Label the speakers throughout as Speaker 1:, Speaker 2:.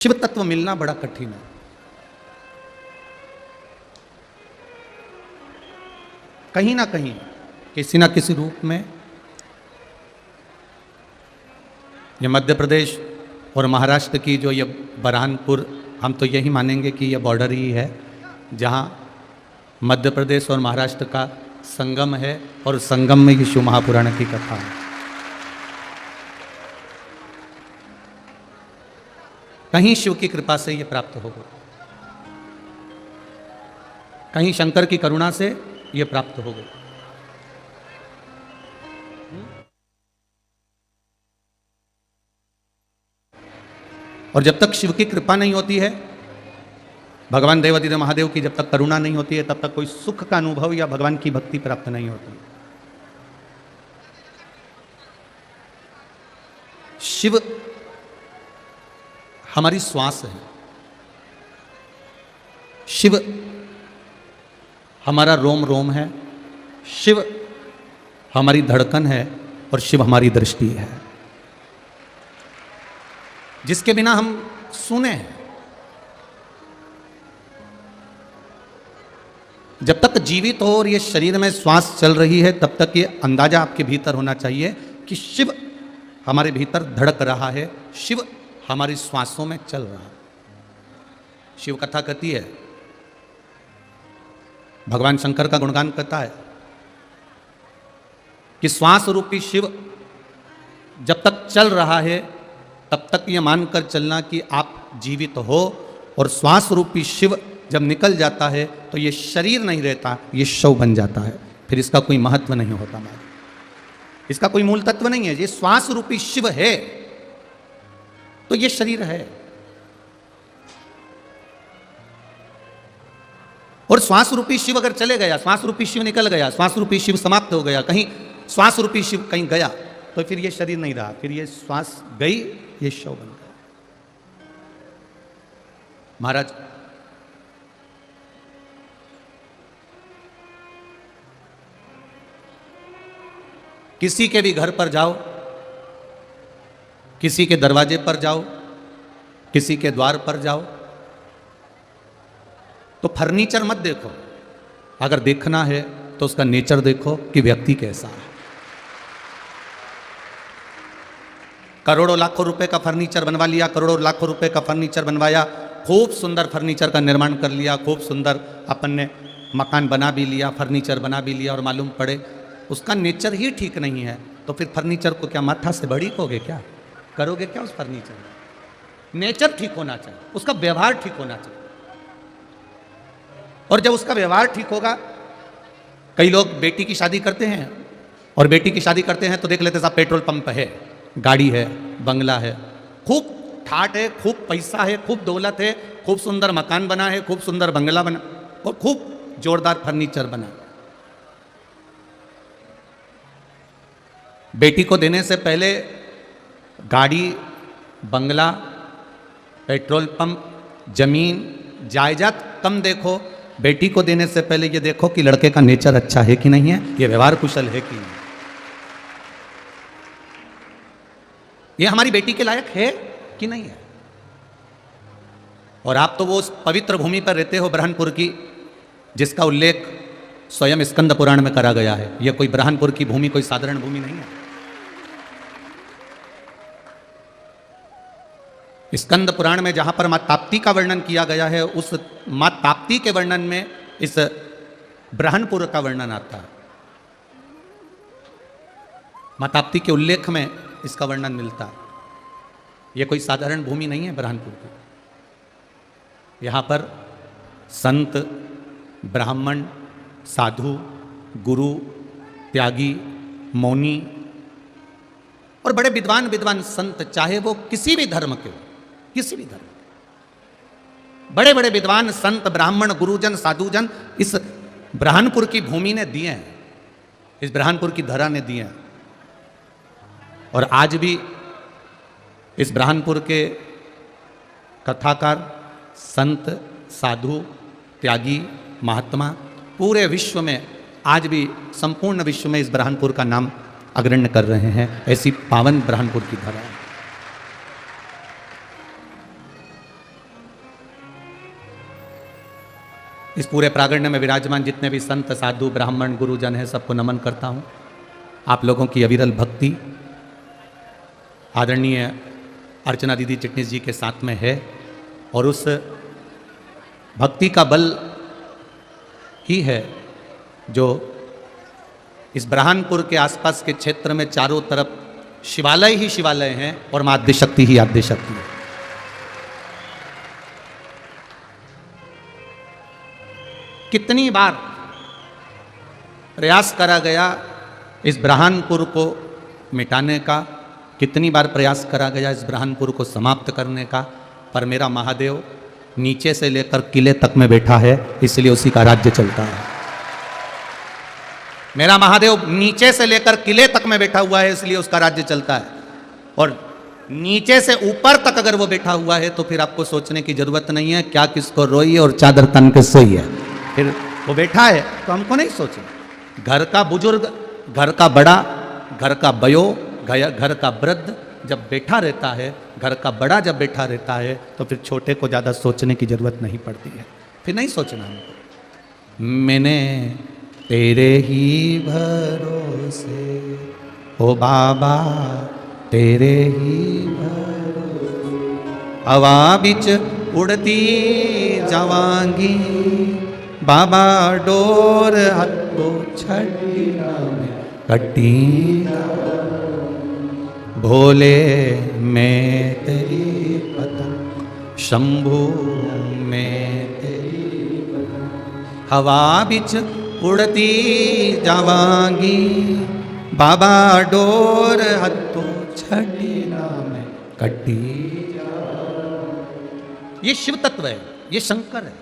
Speaker 1: शिव तत्व मिलना बड़ा कठिन है। कहीं ना कहीं किसी ना किसी रूप में ये मध्य प्रदेश और महाराष्ट्र की जो ये बरहानपुर, हम तो यही मानेंगे कि ये बॉर्डर ही है जहाँ मध्य प्रदेश और महाराष्ट्र का संगम है और संगम में ये शिव महापुराण की कथा है। कहीं शिव की कृपा से ये प्राप्त होगा, कहीं शंकर की करुणा से ये प्राप्त होगा। और जब तक शिव की कृपा नहीं होती है, भगवान देवाधिदेव महादेव की जब तक करुणा नहीं होती है, तब तक कोई सुख का अनुभव या भगवान की भक्ति प्राप्त नहीं होती। शिव हमारी श्वास है, शिव हमारा रोम रोम है, शिव हमारी धड़कन है और शिव हमारी दृष्टि है, जिसके बिना हम सुने हैं। जब तक जीवित हो और ये शरीर में श्वास चल रही है, तब तक ये अंदाजा आपके भीतर होना चाहिए कि शिव हमारे भीतर धड़क रहा है, शिव हमारी श्वासों में चल रहा है। शिव कथा कहती है, भगवान शंकर का गुणगान करता है कि श्वास रूपी शिव जब तक चल रहा है तब तक ये मानकर चलना कि आप जीवित हो, और श्वास रूपी शिव जब निकल जाता है तो ये शरीर नहीं रहता, ये शव बन जाता है, फिर इसका कोई महत्व नहीं होता, इसका कोई मूल तत्व नहीं है। ये श्वास रूपी शिव है तो ये शरीर है, और श्वास रूपी शिव अगर चले गया, श्वास रूपी शिव निकल गया, श्वास रूपी शिव समाप्त हो गया, कहीं श्वास रूपी शिव कहीं गया, तो फिर ये शरीर नहीं रहा, फिर ये श्वास गई, ये शव बन गया। महाराज किसी के भी घर पर जाओ, किसी के दरवाजे पर जाओ, किसी के द्वार पर जाओ, तो फर्नीचर मत देखो, अगर देखना है तो उसका नेचर देखो कि व्यक्ति कैसा है। करोड़ों लाखों रुपए का फर्नीचर बनवा लिया, करोड़ों लाखों रुपए का फर्नीचर बनवाया, खूब सुंदर फर्नीचर का निर्माण कर लिया, खूब सुंदर अपन ने मकान बना भी लिया, फर्नीचर बना भी लिया, और मालूम पड़े उसका नेचर ही ठीक नहीं है, तो फिर फर्नीचर को क्या माथा से बड़ी होगे, क्या करोगे, क्या उस फर्नीचर में? नेचर ठीक होना चाहिए, उसका व्यवहार ठीक होना चाहिए। और जब उसका व्यवहार ठीक होगा, कई लोग बेटी की शादी करते हैं, और बेटी की शादी करते हैं तो देख लेते साहब पेट्रोल पंप है, गाड़ी है, बंगला है, खूब ठाट है, खूब पैसा है, खूब दौलत है, खूब सुंदर मकान बना है, खूब सुंदर बंगला बना, और खूब जोरदार फर्नीचर बना। बेटी को देने से पहले गाड़ी, बंगला, पेट्रोल पंप, जमीन, जायदाद कम देखो, बेटी को देने से पहले ये देखो कि लड़के का नेचर अच्छा है कि नहीं है, ये व्यवहार कुशल है कि नहीं, ये हमारी बेटी के लायक है कि नहीं है। और आप तो वो उस पवित्र भूमि पर रहते हो बरहानपुर की, जिसका उल्लेख स्वयं स्कंद पुराण में करा गया है। यह कोई बरहानपुर की भूमि कोई साधारण भूमि नहीं है। स्कंद पुराण में जहां पर मां ताप्ती का वर्णन किया गया है, उस मां ताप्ती के वर्णन में इस बरहानपुर का वर्णन आता है। मां ताप्ती के उल्लेख में इसका वर्णन मिलता है। यह कोई साधारण भूमि नहीं है बरहानपुर की। यहां पर संत, ब्राह्मण, साधु, गुरु, त्यागी, मौनी और बड़े विद्वान विद्वान संत, चाहे वो किसी भी धर्म के हो, किसी भी धर्म के बड़े बड़े विद्वान संत, ब्राह्मण, गुरुजन, साधुजन इस बरहानपुर की भूमि ने दिए हैं, इस बरहानपुर की धरा ने दिए हैं। और आज भी इस बरहानपुर के कथाकार, संत, साधु, त्यागी, महात्मा पूरे विश्व में, आज भी संपूर्ण विश्व में इस बरहानपुर का नाम अग्रण्य कर रहे हैं। ऐसी पावन बरहानपुर की धरा है। इस पूरे प्रांगण में विराजमान जितने भी संत साधु ब्राह्मण गुरुजन हैं सबको नमन करता हूँ। आप लोगों की अविरल भक्ति आदरणीय अर्चना दीदी चिटनीस जी के साथ में है और उस भक्ति का बल ही है जो इस ब्रहानपुर के आसपास के क्षेत्र में चारों तरफ शिवालय ही शिवालय हैं और मां आद्य शक्ति ही आद्य शक्ति है। कितनी बार प्रयास करा गया इस ब्रहानपुर को मिटाने का, कितनी बार प्रयास करा गया इस ब्रहानपुर को समाप्त करने का, पर मेरा महादेव नीचे से लेकर किले तक में बैठा है, इसलिए उसी का राज्य चलता है। मेरा महादेव नीचे से लेकर किले तक में बैठा हुआ है, इसलिए उसका राज्य चलता है। और नीचे से ऊपर तक अगर वो बैठा हुआ है तो फिर आपको सोचने की जरूरत नहीं है क्या किसको रोई और चादर तन के सोई है। फिर वो बैठा है तो हमको नहीं सोचना। घर का बुजुर्ग, घर का बड़ा, घर का बयो, घर का वृद्ध जब बैठा रहता है, घर का बड़ा जब बैठा रहता है तो फिर छोटे को ज़्यादा सोचने की जरूरत नहीं पड़ती है। फिर नहीं सोचना हमको। मैंने तेरे ही भरोसे ओ बाबा, तेरे ही भरोसे हवा बिच उड़ती जावांगी, बाबा डोर हत्तो छड़ी कटी, भोले मैं तेरी पतंग, शंभू मैं तेरी पतंग, हवा बिच उड़ती जावांगी, बाबा डोर हत्तो छड़ी में कटी। ये शिव तत्व है, ये शंकर है,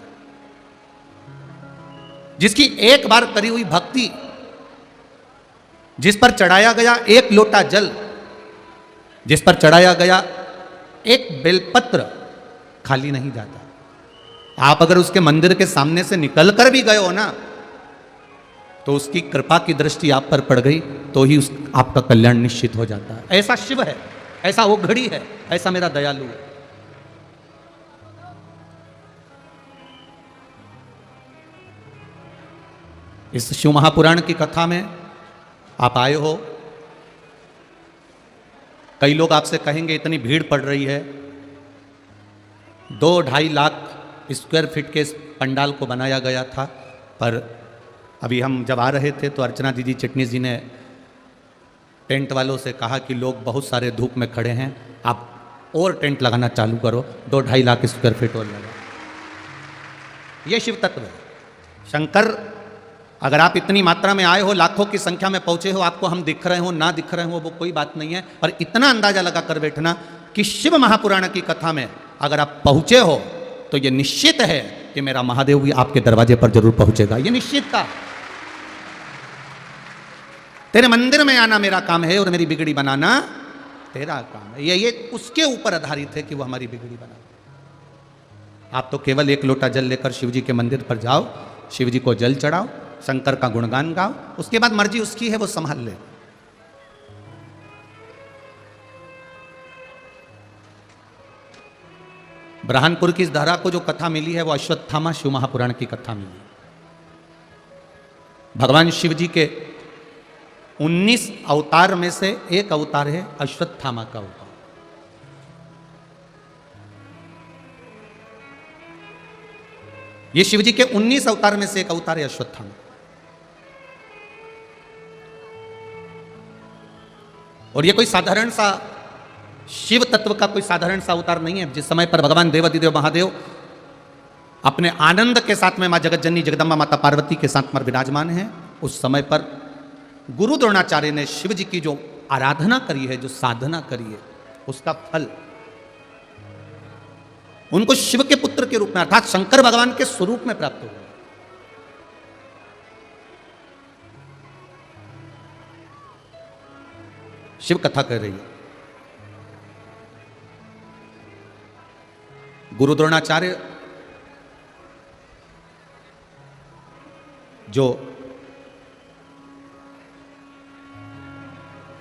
Speaker 1: जिसकी एक बार करी हुई भक्ति, जिस पर चढ़ाया गया एक लोटा जल, जिस पर चढ़ाया गया एक बेलपत्र खाली नहीं जाता। आप अगर उसके मंदिर के सामने से निकल कर भी गए हो ना तो उसकी कृपा की दृष्टि आप पर पड़ गई तो ही आपका कल्याण निश्चित हो जाता है। ऐसा शिव है, ऐसा वो घड़ी है, ऐसा मेरा दयालु है। इस शिव महापुराण की कथा में आप आए हो, कई लोग आपसे कहेंगे इतनी भीड़ पड़ रही है, 2-2.5 लाख स्क्वायर फीट के इस पंडाल को बनाया गया था। पर अभी हम जब आ रहे थे तो अर्चना दीदी चिटनीस जी ने टेंट वालों से कहा कि लोग बहुत सारे धूप में खड़े हैं, आप और टेंट लगाना चालू करो, 2-2.5 लाख स्क्वायर फीट और लगा। ये शिव तत्व है। शंकर, अगर आप इतनी मात्रा में आए हो, लाखों की संख्या में पहुंचे हो, आपको हम दिख रहे हो ना दिख रहे हो वो कोई बात नहीं है, पर इतना अंदाजा लगा कर बैठना कि शिव महापुराण की कथा में अगर आप पहुंचे हो तो ये निश्चित है कि मेरा महादेव भी आपके दरवाजे पर जरूर पहुंचेगा। ये निश्चित था। तेरे मंदिर में आना मेरा काम है और मेरी बिगड़ी बनाना तेरा काम है। ये उसके ऊपर आधारित है कि वो हमारी बिगड़ी बना। आप तो केवल एक लोटा जल लेकर शिव जी के मंदिर पर जाओ, शिव जी को जल चढ़ाओ, शंकर का गुणगान गाओ, उसके बाद मर्जी उसकी है, वो संभाल ले। ब्रहानपुर की इस धारा को जो कथा मिली है वो अश्वत्थामा शिव महापुराण की कथा मिली। भगवान शिव जी के 19 अवतार में से एक अवतार है अश्वत्थामा का अवतार। ये शिव जी के 19 अवतार में से एक अवतार है अश्वत्थामा। और ये कोई साधारण सा शिव तत्व का कोई साधारण सा अवतार नहीं है। जिस समय पर भगवान देवाधिदेव महादेव अपने आनंद के साथ में मां जगतजननी जगदम्बा माता पार्वती के साथ में विराजमान है, उस समय पर गुरु द्रोणाचार्य ने शिव जी की जो आराधना करी है, जो साधना करी है, उसका फल उनको शिव के पुत्र के रूप में अर्थात शंकर भगवान के स्वरूप में प्राप्त हुआ। शिव कथा कह रही है। गुरु द्रोणाचार्य जो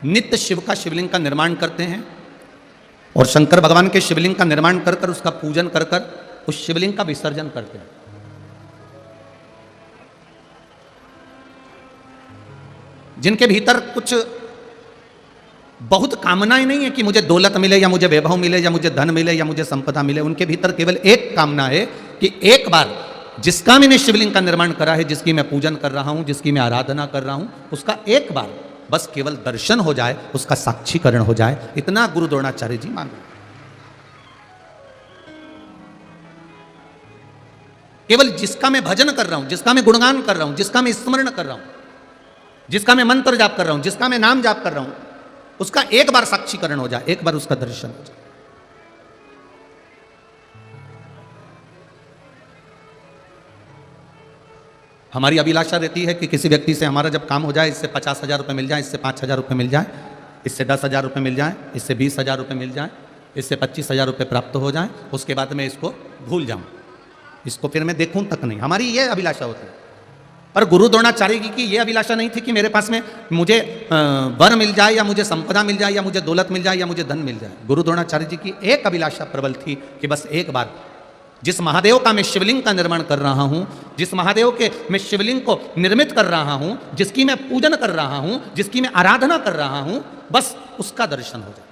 Speaker 1: नित्य शिव का शिवलिंग का निर्माण करते हैं और शंकर भगवान के शिवलिंग का निर्माण कर कर उसका पूजन कर कर उस शिवलिंग का विसर्जन करते हैं। जिनके भीतर कुछ बहुत कामनाएं नहीं है कि मुझे दौलत मिले या मुझे वैभव मिले या मुझे धन मिले या मुझे संपदा मिले, उनके भीतर केवल एक कामना है कि एक बार जिसका मैंने शिवलिंग का निर्माण करा है, जिसकी मैं पूजन कर रहा हूं, जिसकी मैं आराधना कर रहा हूं, उसका एक बार बस केवल दर्शन हो जाए, उसका साक्षीकरण हो जाए, इतना गुरु द्रोणाचार्य जी मांग रहे। केवल जिसका मैं भजन कर रहा हूं, जिसका मैं गुणगान कर रहा हूं, जिसका मैं स्मरण कर रहा हूं, जिसका मैं मंत्र जाप कर रहा हूं, जिसका मैं नाम जाप कर रहा हूं, उसका एक बार साक्षीकरण हो जाए, एक बार उसका दर्शन हो जाए। हमारी अभिलाषा रहती है कि किसी व्यक्ति से हमारा जब काम हो जाए, इससे 50,000 रुपये मिल जाए, इससे 5,000 रुपये मिल जाए, इससे 10,000 रुपये मिल जाए, इससे 20,000 रुपये मिल जाए, इससे 25,000 रुपये प्राप्त हो जाए, उसके बाद मैं इसको भूल जाऊं, इसको फिर मैं देखूं तक नहीं। हमारी ये अभिलाषा होती है। पर गुरु द्रोणाचार्य जी की ये अभिलाषा नहीं थी कि मेरे पास में मुझे वर मिल जाए या मुझे संपदा मिल जाए या मुझे दौलत मिल जाए या मुझे धन मिल जाए। गुरु द्रोणाचार्य जी की एक अभिलाषा प्रबल थी कि बस एक बार जिस महादेव का मैं शिवलिंग का निर्माण कर रहा हूं, जिस महादेव के मैं शिवलिंग को निर्मित कर रहा हूं, जिसकी मैं पूजन कर रहा हूं, जिसकी मैं आराधना कर रहा हूं, बस उसका दर्शन हो जाए,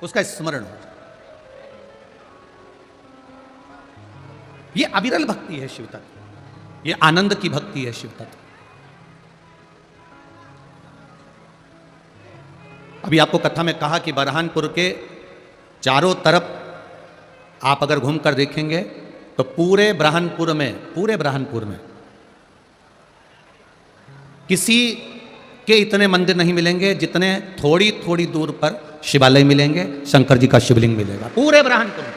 Speaker 1: उसका स्मरण हो जाए। ये अविरल भक्ति है शिव तत्व, ये आनंद की भक्ति है शिव तत्व। अभी आपको कथा में कहा कि बरहानपुर के चारों तरफ आप अगर घूमकर देखेंगे तो पूरे ब्रह्मपुर में किसी के इतने मंदिर नहीं मिलेंगे जितने थोड़ी थोड़ी दूर पर शिवालय मिलेंगे, शंकर जी का शिवलिंग मिलेगा पूरे ब्रह्मपुर में।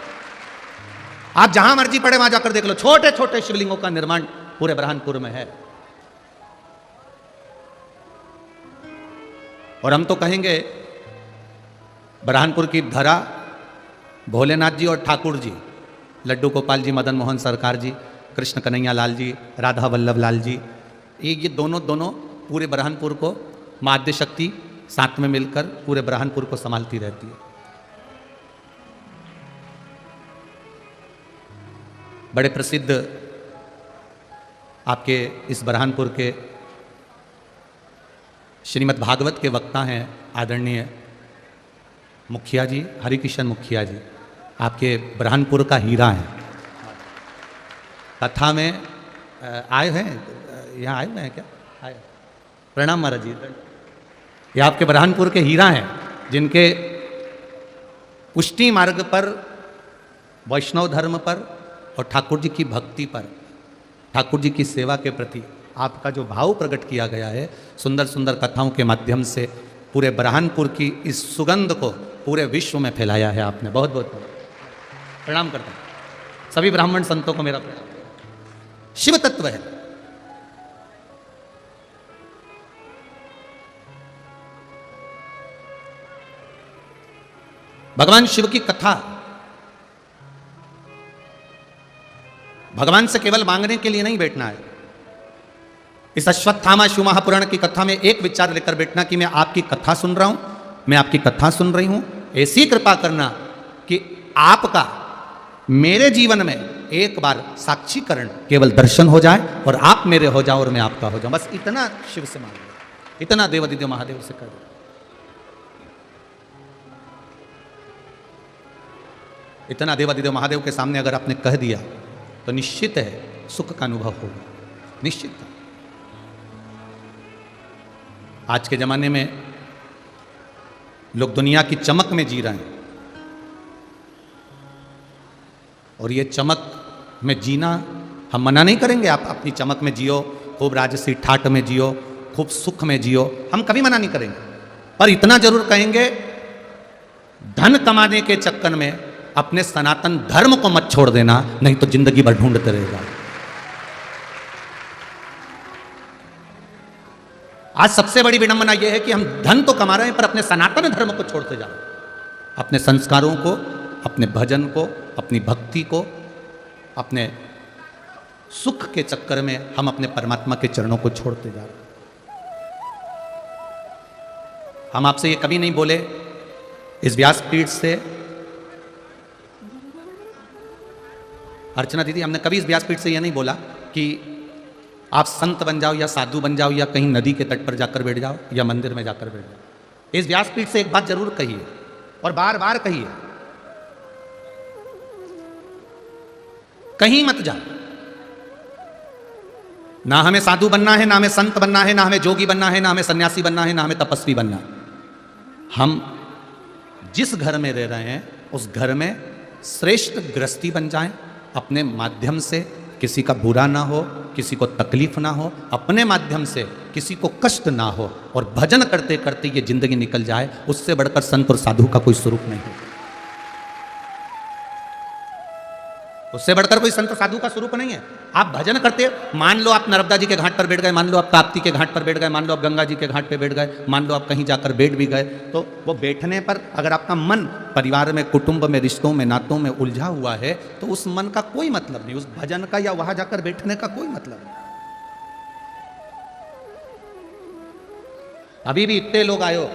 Speaker 1: आप जहां मर्जी पड़े वहां जाकर देख लो, छोटे छोटे शिवलिंगों का निर्माण पूरे ब्रह्मपुर में है। और हम तो कहेंगे ब्रह्मपुर की धरा भोलेनाथ जी और ठाकुर जी, लड्डू गोपाल जी, मदन मोहन सरकार जी, कृष्ण कन्हैया लाल जी, राधा वल्लभ लाल जी, ये दोनों पूरे ब्रह्मपुर को माध्य शक्ति साथ में मिलकर पूरे ब्रह्मपुर को संभालती रहती है। बड़े प्रसिद्ध आपके इस ब्रह्मपुर के श्रीमद् भागवत के वक्ता हैं आदरणीय मुखिया जी, हरिकिशन मुखिया जी, आपके ब्रह्मपुर का हीरा है। कथा में आए हैं, यहाँ आए हुए हैं क्या? आए। प्रणाम महाराज जी। ये आपके ब्रह्मपुर के हीरा हैं जिनके पुष्टि मार्ग पर, वैष्णव धर्म पर और ठाकुर जी की भक्ति पर, ठाकुर जी की सेवा के प्रति आपका जो भाव प्रकट किया गया है, सुंदर सुंदर कथाओं के माध्यम से पूरे ब्रह्मपुर की इस सुगंध को पूरे विश्व में फैलाया है आपने। बहुत बहुत प्रणाम करता हूं सभी ब्राह्मण संतों को मेरा प्रणाम। शिव तत्व है। भगवान शिव की कथा भगवान से केवल मांगने के लिए नहीं बैठना है। इस अश्वत्थामा शिव महापुराण की कथा में एक विचार लेकर बैठना कि मैं आपकी कथा सुन रहा हूं, मैं आपकी कथा सुन रही हूं, ऐसी कृपा करना कि आपका मेरे जीवन में एक बार साक्षीकरण, केवल दर्शन हो जाए और आप मेरे हो जाओ और मैं आपका हो जाऊं। बस इतना शिव से मांग लो, इतना देवादिदेव महादेव से कर दो। इतना देवादिदेव महादेव के सामने अगर आपने कह दिया तो निश्चित है सुख का अनुभव होगा, निश्चित। आज के जमाने में लोग दुनिया की चमक में जी रहे हैं और ये चमक में जीना हम मना नहीं करेंगे। आप अपनी चमक में जियो, खूब राजसी ठाट में जियो, खूब सुख में जियो, हम कभी मना नहीं करेंगे। पर इतना जरूर कहेंगे, धन कमाने के चक्कर में अपने सनातन धर्म को मत छोड़ देना, नहीं तो जिंदगी भर ढूंढते रहेगा। आज सबसे बड़ी विडंबना यह है कि हम धन तो कमा रहे हैं पर अपने सनातन धर्म को छोड़ते जा रहे हैं। अपने संस्कारों को, अपने भजन को, अपनी भक्ति को, अपने सुख के चक्कर में हम अपने परमात्मा के चरणों को छोड़ते जा रहे हैं। हम आपसे ये कभी नहीं बोले इस व्यासपीठ से, अर्चना दीदी, हमने कभी इस व्यासपीठ से यह नहीं बोला कि आप संत बन जाओ या साधु बन जाओ या कहीं नदी के तट पर जाकर बैठ जाओ या मंदिर में जाकर बैठ जाओ, इस व्यासपीठ से एक बात जरूर कहिए और बार बार कहिए, कहीं मत जाओ। ना हमें साधु बनना है, ना हमें संत बनना है, ना हमें जोगी बनना है, ना हमें सन्यासी बनना है, ना हमें तपस्वी बनना है। हम जिस घर में रह रहे हैं उस घर में श्रेष्ठ गृहस्थी बन जाएं, अपने माध्यम से किसी का बुरा ना हो, किसी को तकलीफ ना हो, अपने माध्यम से किसी को कष्ट ना हो, और भजन करते करते ये जिंदगी निकल जाए, उससे बढ़कर संत और साधु का कोई स्वरूप नहीं है। उससे बढ़कर कोई संत साधु का स्वरूप नहीं है। आप भजन करते, मान लो आप नर्मदा जी के घाट पर बैठ गए, मान लो आप ताप्ती के घाट पर बैठ गए, मान लो आप गंगा जी के घाट पर बैठ गए, मान लो आप कहीं जाकर बैठ भी गए, तो वो बैठने पर अगर आपका मन परिवार में, कुटुंब में, रिश्तों में, नातों में उलझा हुआ है, तो उस मन का कोई मतलब नहीं, उस भजन का या वहां जाकर बैठने का कोई मतलब नहीं। अभी भी इतने लोग आयो,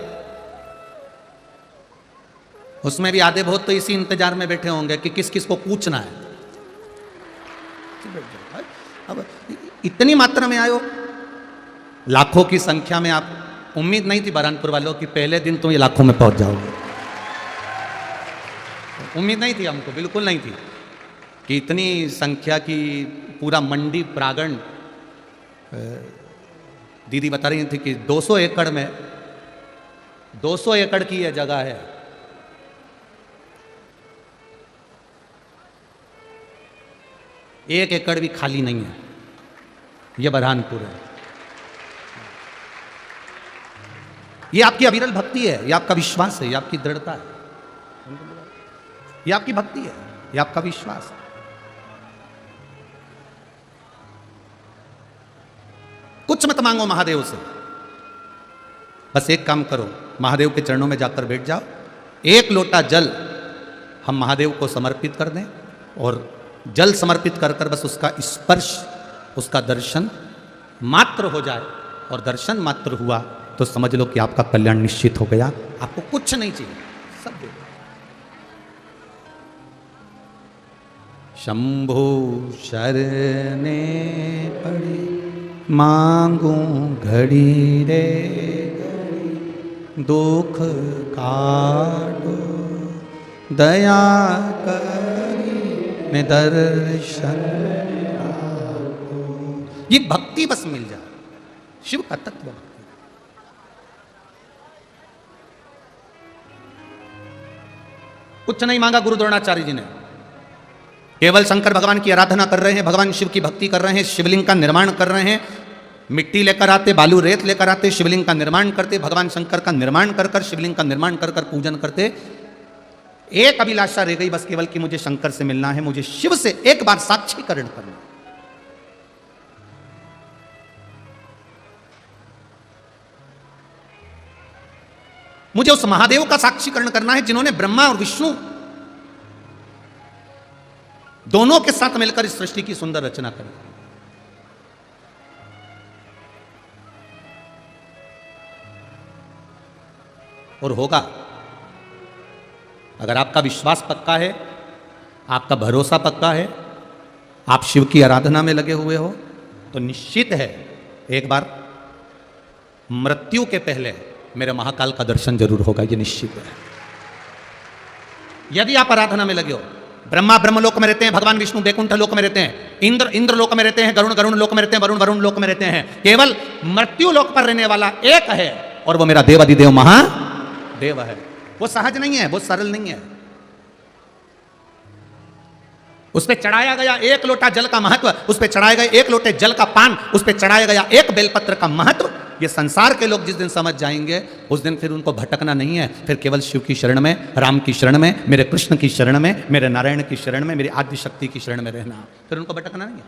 Speaker 1: उसमें भी आधे बहुत तो इसी इंतजार में बैठे होंगे कि किस किस को पूछना है। अब इतनी मात्रा में आयो, लाखों की संख्या में, आप उम्मीद नहीं थी बरहानपुर वालों की पहले दिन तो ये लाखों में पहुंच जाओगे, उम्मीद नहीं थी हमको, बिल्कुल नहीं थी कि इतनी संख्या की पूरा मंडी प्रांगण। दीदी बता रही थी कि 200 एकड़ में 200 एकड़ की यह जगह है। एक एकड़ भी खाली नहीं है, यह बरहानपुर है। यह आपकी अविरल भक्ति है, यह आपका विश्वास है, यह आपकी दृढ़ता है, यह आपकी भक्ति है, यह आपका विश्वास है। कुछ मत मांगो महादेव से, बस एक काम करो, महादेव के चरणों में जाकर बैठ जाओ, एक लोटा जल हम महादेव को समर्पित कर दें, और जल समर्पित कर कर बस उसका स्पर्श, उसका दर्शन मात्र हो जाए, और दर्शन मात्र हुआ तो समझ लो कि आपका कल्याण निश्चित हो गया। आपको कुछ नहीं चाहिए, सब दे। शंभो शरणे पड़े मांगू घड़ी रे घड़ी, दुख काटो दया करी में दर्शन आपको। ये भक्ति बस मिल जाए, शिव का तत्व भक्ति। कुछ नहीं मांगा गुरु द्रोणाचार्य जी ने, केवल शंकर भगवान की आराधना कर रहे हैं, भगवान शिव की भक्ति कर रहे हैं, शिवलिंग का निर्माण कर रहे हैं। मिट्टी लेकर आते, बालू रेत लेकर आते, शिवलिंग का निर्माण करते, भगवान शंकर का निर्माण कर कर, शिवलिंग का निर्माण कर कर पूजन करते। एक अभिलाषा रह गई बस केवल कि मुझे शंकर से मिलना है, मुझे शिव से एक बार साक्षीकरण करना। मुझे उस महादेव का साक्षीकरण करना है जिन्होंने ब्रह्मा और विष्णु दोनों के साथ मिलकर इस सृष्टि की सुंदर रचना करी। और होगा, अगर आपका विश्वास पक्का है, आपका भरोसा पक्का है, आप शिव की आराधना में लगे हुए हो, तो निश्चित है एक बार मृत्यु के पहले मेरे महाकाल का दर्शन जरूर होगा, ये निश्चित है। यदि आप आराधना में लगे हो, ब्रह्मा ब्रह्मलोक में रहते हैं, भगवान विष्णु बैकुंठ लोक में रहते हैं, इंद्र इंद्र लोक में रहते हैं, गरुण गरुण लोक में रहते हैं, वरुण वरुण लोक में रहते हैं, केवल मृत्यु लोक पर रहने वाला एक है, और वो मेरा देवाधिदेव महादेव है। वो सहज नहीं है, वो सरल नहीं है। उस पे चढ़ाया गया एक लोटा जल का महत्व, उस पे चढ़ाए गए एक लोटे जल का पान, उस पे चढ़ाया गया एक बेलपत्र का महत्व, ये संसार के लोग जिस दिन समझ जाएंगे उस दिन फिर उनको भटकना नहीं है, फिर केवल शिव की शरण में, राम की शरण में, मेरे कृष्ण की शरण में, मेरे नारायण की शरण में, मेरी आद्य शक्ति की शरण में रहना, फिर उनको भटकना नहीं है।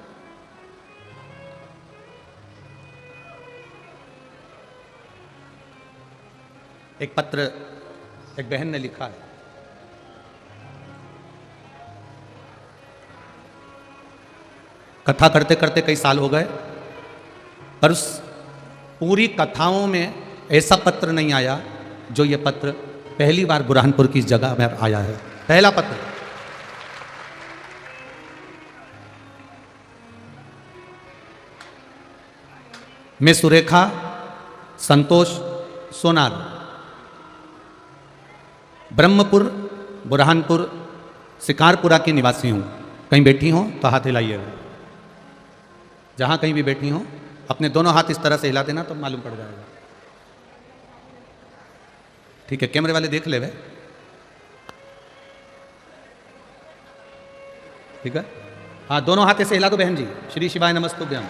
Speaker 1: एक पत्र एक बहन ने लिखा है, कथा करते करते कई साल हो गए, पर उस पूरी कथाओं में ऐसा पत्र नहीं आया जो ये पत्र पहली बार बुरहानपुर की इस जगह में आया है। पहला पत्र। मैं सुरेखा संतोष सोनार ब्रह्मपुर बुरहानपुर शिकारपुरा की निवासी हूँ। कहीं बैठी हो तो हाथ हिलाइएगा। जहाँ कहीं भी बैठी हो अपने दोनों हाथ इस तरह से हिला देना तो मालूम पड़ जाएगा। ठीक है, कैमरे वाले देख ले वे। ठीक है, हाँ दोनों हाथ ऐसे हिला दो बहन जी। श्री शिवाय नमस्तुभ्यम।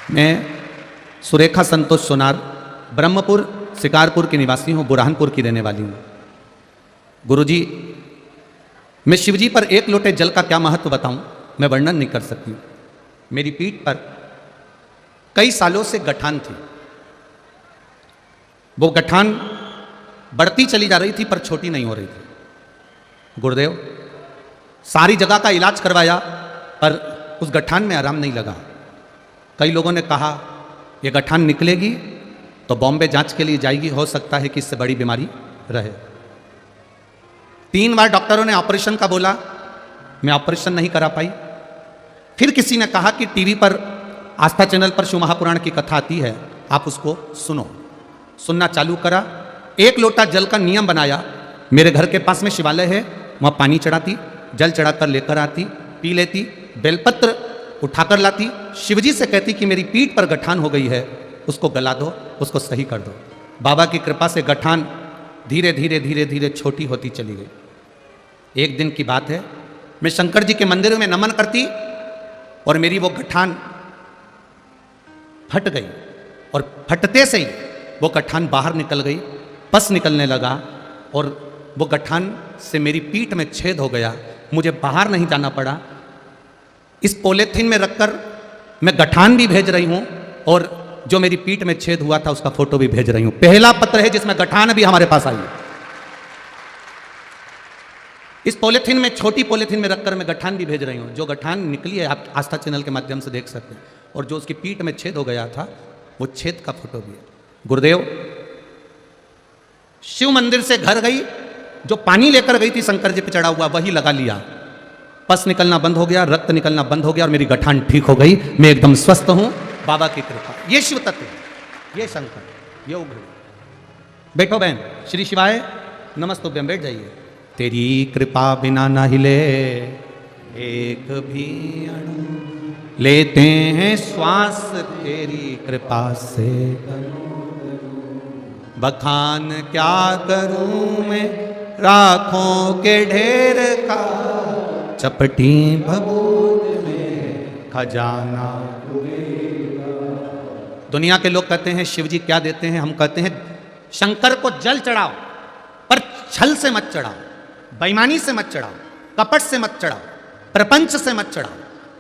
Speaker 1: मैं सुरेखा संतोष सोनार ब्रह्मपुर शिकारपुर की निवासी हूँ, बुरहानपुर की रहने वाली हूँ। गुरुजी, मैं शिवजी पर एक लोटे जल का क्या महत्व बताऊं, मैं वर्णन नहीं कर सकती। मेरी पीठ पर कई सालों से गठान थी। वो गठान बढ़ती चली जा रही थी पर छोटी नहीं हो रही थी। गुरुदेव, सारी जगह का इलाज करवाया पर उस गठान में आराम नहीं लगा। कई लोगों ने कहा ये गठान निकलेगी तो बॉम्बे जांच के लिए जाएगी, हो सकता है कि इससे बड़ी बीमारी रहे। 3 बार डॉक्टरों ने ऑपरेशन का बोला, मैं ऑपरेशन नहीं करा पाई। फिर किसी ने कहा कि टीवी पर आस्था चैनल पर शिव महापुराण की कथा आती है, आप उसको सुनो। सुनना चालू करा। 1 लोटा जल का नियम बनाया। मेरे घर के पास में शिवालय है, वहाँ पानी चढ़ाती, जल चढ़ाकर लेकर आती, पी लेती, बेलपत्र उठाकर लाती, शिवजी से कहती कि मेरी पीठ पर गठान हो गई है, उसको गला दो, उसको सही कर दो। बाबा की कृपा से गठान धीरे धीरे धीरे धीरे छोटी होती चली गई। एक दिन की बात है, मैं शंकर जी के मंदिर में नमन करती और मेरी वो गठान फट गई और फटते से ही वो गठान बाहर निकल गई, पस निकलने लगा और वो गठान से मेरी पीठ में छेद हो गया। मुझे बाहर नहीं जाना पड़ा। इस पॉलीथीन में रखकर मैं गठान भी भेज रही हूं और जो मेरी पीठ में छेद हुआ था उसका फोटो भी भेज रही हूं। पहला पत्र है जिसमें गठान भी हमारे पास आई है। इस पॉलीथीन में, छोटी पॉलीथीन में रखकर मैं गठान भी भेज रही हूं। जो गठान निकली है आप आस्था चैनल के माध्यम से देख सकते हैं, और जो उसकी पीठ में छेद हो गया था वो छेद का फोटो भी है। गुरुदेव, शिव मंदिर से घर गई, जो पानी लेकर गई थी शंकर जी पे चढ़ा हुआ वही लगा लिया, पस निकलना बंद हो गया, रक्त निकलना बंद हो गया और मेरी गठान ठीक हो गई। मैं एकदम स्वस्थ हूं, बाबा की कृपा। ये शिव तत्व, ये शंकर, ये उग्र। बैठो बहन, श्री शिवाय नमस्तुभ्यम। बैठ जाइए। तेरी कृपा बिना ना हिले एक भी अणु, लेते हैं श्वास तेरी कृपा से। बखान क्या करूं मैं राखों के ढेर का, चपटी भभूत में खजाना। दुनिया के लोग कहते हैं शिव जी क्या देते हैं, हम कहते हैं शंकर को जल चढ़ाओ पर छल से मत चढ़ाओ, बेईमानी से मत चढ़ाओ, कपट से मत चढ़ाओ, प्रपंच से मत चढ़ाओ।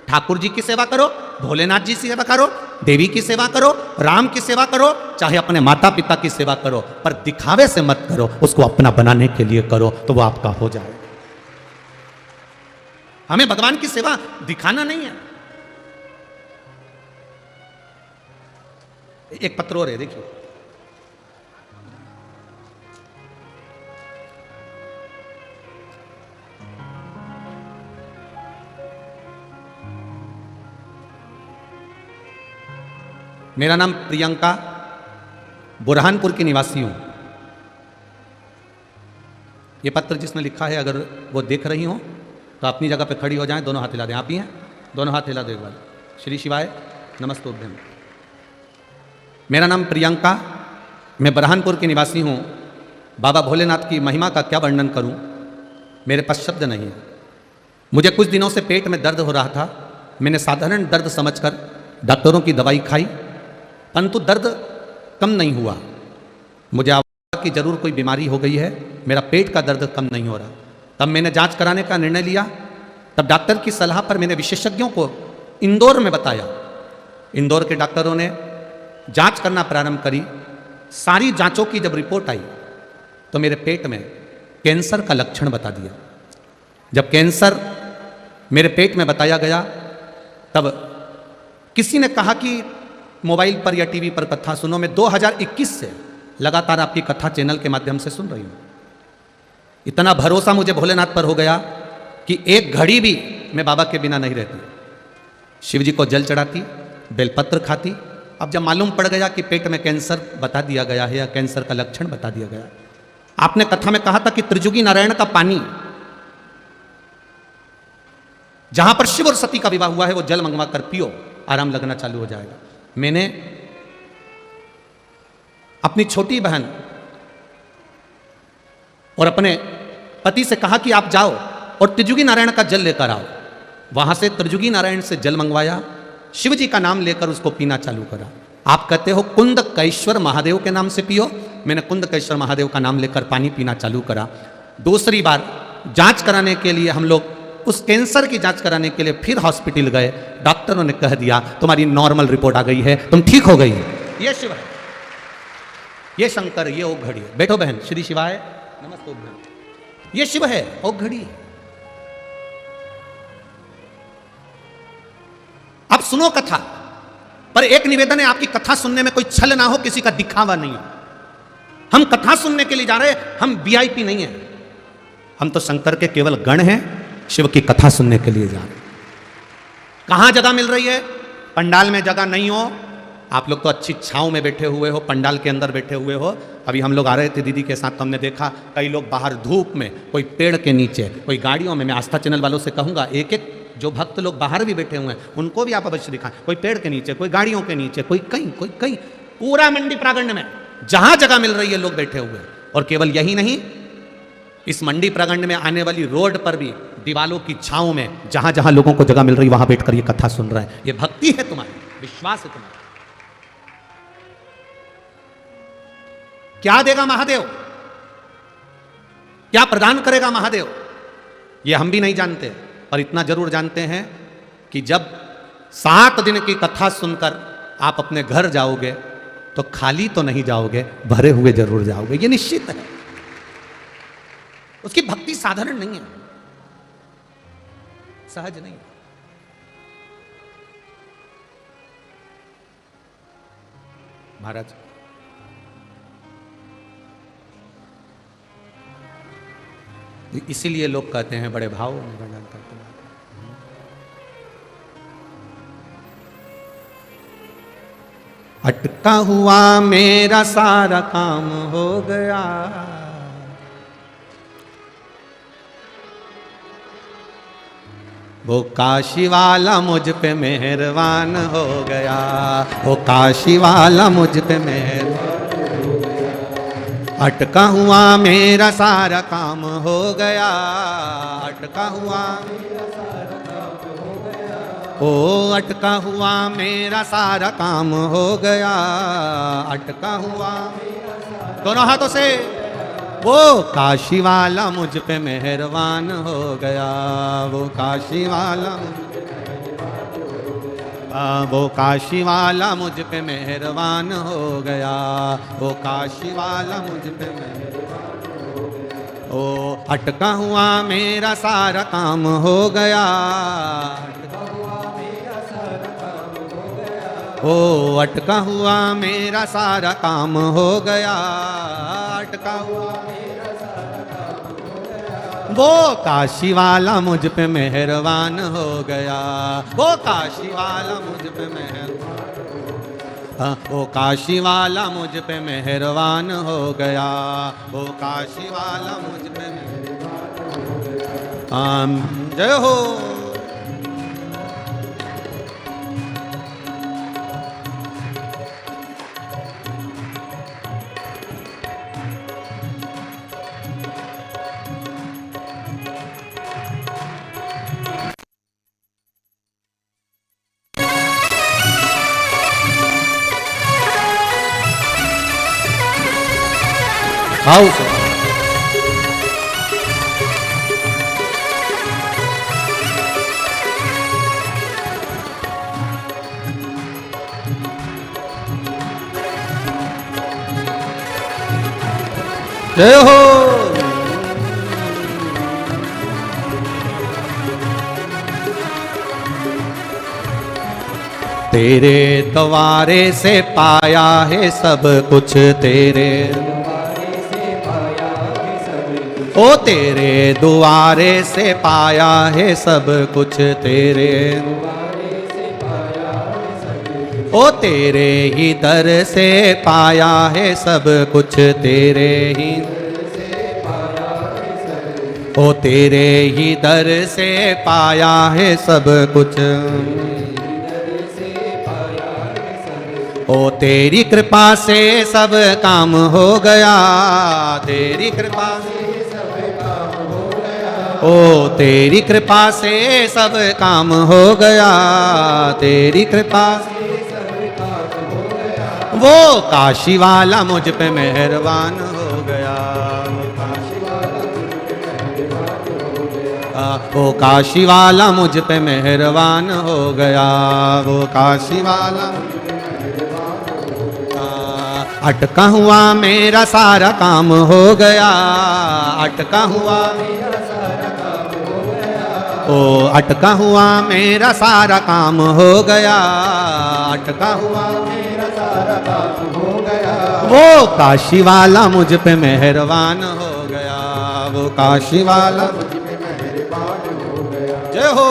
Speaker 1: ठाकुर जी की सेवा करो, भोलेनाथ जी की सेवा करो, देवी की सेवा करो, राम की सेवा करो, चाहे अपने माता पिता की सेवा करो, पर दिखावे से मत करो। उसको अपना बनाने के लिए करो तो वो आपका हो जाए। हमें भगवान की सेवा दिखाना नहीं है। एक पत्र और है, देखिए। मेरा नाम प्रियंका, बुरहानपुर की निवासी हूं। ये पत्र जिसने लिखा है, अगर वो देख रही हो तो अपनी जगह पे खड़ी हो जाएं, दोनों हाथ हिला दें। आप ही हैं, दोनों हाथ हिला दो एक बार। श्री शिवाय नमस्तुभ्यम। मेरा नाम प्रियंका, मैं बुरहानपुर की निवासी हूँ। बाबा भोलेनाथ की महिमा का क्या वर्णन करूँ, मेरे पास शब्द नहीं है। मुझे कुछ दिनों से पेट में दर्द हो रहा था। मैंने साधारण दर्द समझकर डॉक्टरों की दवाई खाई, परंतु दर्द कम नहीं हुआ। मुझे आवाज़ की जरूर कोई बीमारी हो गई है, मेरा पेट का दर्द कम नहीं हो रहा। तब मैंने जांच कराने का निर्णय लिया। तब डॉक्टर की सलाह पर मैंने विशेषज्ञों को इंदौर में बताया। इंदौर के डॉक्टरों ने जांच करना प्रारंभ करी। सारी जांचों की जब रिपोर्ट आई तो मेरे पेट में कैंसर का लक्षण बता दिया। जब कैंसर मेरे पेट में बताया गया तब किसी ने कहा कि मोबाइल पर या टीवी पर कथा सुनो। मैं 2021 से लगातार आपकी कथा चैनल के माध्यम से सुन रही हूँ। इतना भरोसा मुझे भोलेनाथ पर हो गया कि एक घड़ी भी मैं बाबा के बिना नहीं रहती। शिव जी को जल चढ़ाती, बेलपत्र खाती। अब जब मालूम पड़ गया कि पेट में कैंसर बता दिया गया है या कैंसर का लक्षण बता दिया गया, आपने कथा में कहा था कि त्रिजुगी नारायण का पानी, जहां पर शिव और सती का विवाह हुआ है, वो जल मंगवा कर पियो, आराम लगना चालू हो जाएगा। मैंने अपनी छोटी बहन और अपने पति से कहा कि आप जाओ और त्रिजुगी नारायण का जल लेकर आओ। वहां से त्रिजुगी नारायण से जल मंगवाया, शिव जी का नाम लेकर उसको पीना चालू करा। आप कहते हो कुंदकेश्वर महादेव के नाम से पियो, मैंने कुंदकेश्वर महादेव का नाम लेकर पानी पीना चालू करा। दूसरी बार जांच कराने के लिए हम लोग, उस कैंसर की जांच कराने के लिए फिर हॉस्पिटल गए। डॉक्टरों ने कह दिया तुम्हारी नॉर्मल रिपोर्ट आ गई है, तुम ठीक हो गई। ये शिव है, ये शंकर, ये ओघ घड़ी है। बैठो बहन, श्री शिवाय नमस्ते। ये शिव है, ओघ घड़ी। अब सुनो कथा, पर एक निवेदन है, आपकी कथा सुनने में कोई छल ना हो, किसी का दिखावा नहीं हो। हम कथा सुनने के लिए जा रहे हैं, हम वीआईपी नहीं है, हम तो शंकर के केवल गण हैं, शिव की कथा सुनने के लिए जा रहे हैं। कहां जगह मिल रही है? पंडाल में जगह नहीं हो, आप लोग तो अच्छी छांव में बैठे हुए हो, पंडाल के अंदर बैठे हुए हो। अभी हम लोग आ रहे थे दीदी के साथ, तो हमने देखा कई लोग बाहर धूप में, कोई पेड़ के नीचे, कोई गाड़ियों में। मैं आस्था चैनल वालों से कहूंगा, एक एक जो भक्त लोग बाहर भी बैठे हुए हैं उनको भी आप अवश्य दिखाएं। कोई पेड़ के नीचे, कोई गाड़ियों के नीचे, कोई कहीं, पूरा मंडी प्रांगण में जहां जगह मिल रही है लोग बैठे हुए। और केवल यही नहीं, इस मंडी प्रांगण में आने वाली रोड पर भी दीवालों की छांव में जहां जहां लोगों को जगह मिल रही, वहां बैठकर ये कथा सुन रहे हैं। ये भक्ति है तुम्हारी, विश्वास है तुम्हारा। क्या देगा महादेव, क्या प्रदान करेगा महादेव, ये हम भी नहीं जानते। और इतना जरूर जानते हैं कि जब 7 दिन की कथा सुनकर आप अपने घर जाओगे तो खाली तो नहीं जाओगे, भरे हुए जरूर जाओगे, ये निश्चित है। उसकी भक्ति साधारण नहीं है, सहज नहीं है। महाराज, इसीलिए लोग कहते हैं बड़े भाव में वर्णन करते हैं। अटका हुआ मेरा सारा काम हो गया, वो काशी वाला मुझ पे मेहरबान हो गया, वो काशी वाला मुझ पे मेहरबान। अटका हुआ मेरा सारा काम हो गया, अटका हुआ मेरा सारा काम हो गया, ओ अटका हुआ मेरा सारा काम हो गया, अटका हुआ मेरा सारा। दोनों हाथों से, वो काशी वाला मुझ पे मेहरबान हो गया, वो काशी वाला मुझ पे वो काशी वाला मुझ पे मेहरबान हो गया, वो काशी वाला मुझ पे मेहरबान हो गया। ओ अटका हुआ मेरा सारा काम हो गया, अटका हुआ मेरा सारा काम हो गया, ओ अटका हुआ मेरा सारा काम हो गया, अटका हुआ मेरा सारा काम हो गया। वो काशी वाला मुझ पे मेहरबान हो गया, वो काशी वाला मुझ पे मेहरबान हो गया, वो काशी वाला मुझ पे मेहरबान हो गया, वो काशी वाला मुझ पे मेहरबान हो गया। जय हो। आओ सर। जय हो। तेरे द्वारे से पाया है सब कुछ, तेरे ओ तेरे दुआरे से पाया है सब कुछ, तेरे दुआरे से पाया है सब कुछ। ओ तेरे ही दर से पाया है सब कुछ, तेरे ही ओ तेरे ही दर से पाया है सब कुछ, ओ तेरी कृपा से सब काम हो गया, तेरी कृपा से सब काम हो गया, ओ तेरी कृपा से सब काम हो गया, तेरी कृपा से सब काम हो गया। वो काशी वाला मुझ पे मेहरबान हो गया, वो काशी वाला मुझ पे मेहरबान हो गया, वो काशी वाला अटका हुआ मेरा सारा काम हो गया, अटका हुआ मेरा सारा काम हो गया, ओ अटका हुआ मेरा सारा काम हो गया, अटका हुआ मेरा सारा काम हो गया। वो काशी वाला मुझ पे मेहरबान हो गया, वो काशी वाला मुझ पे मेहरबान हो गया। जय हो।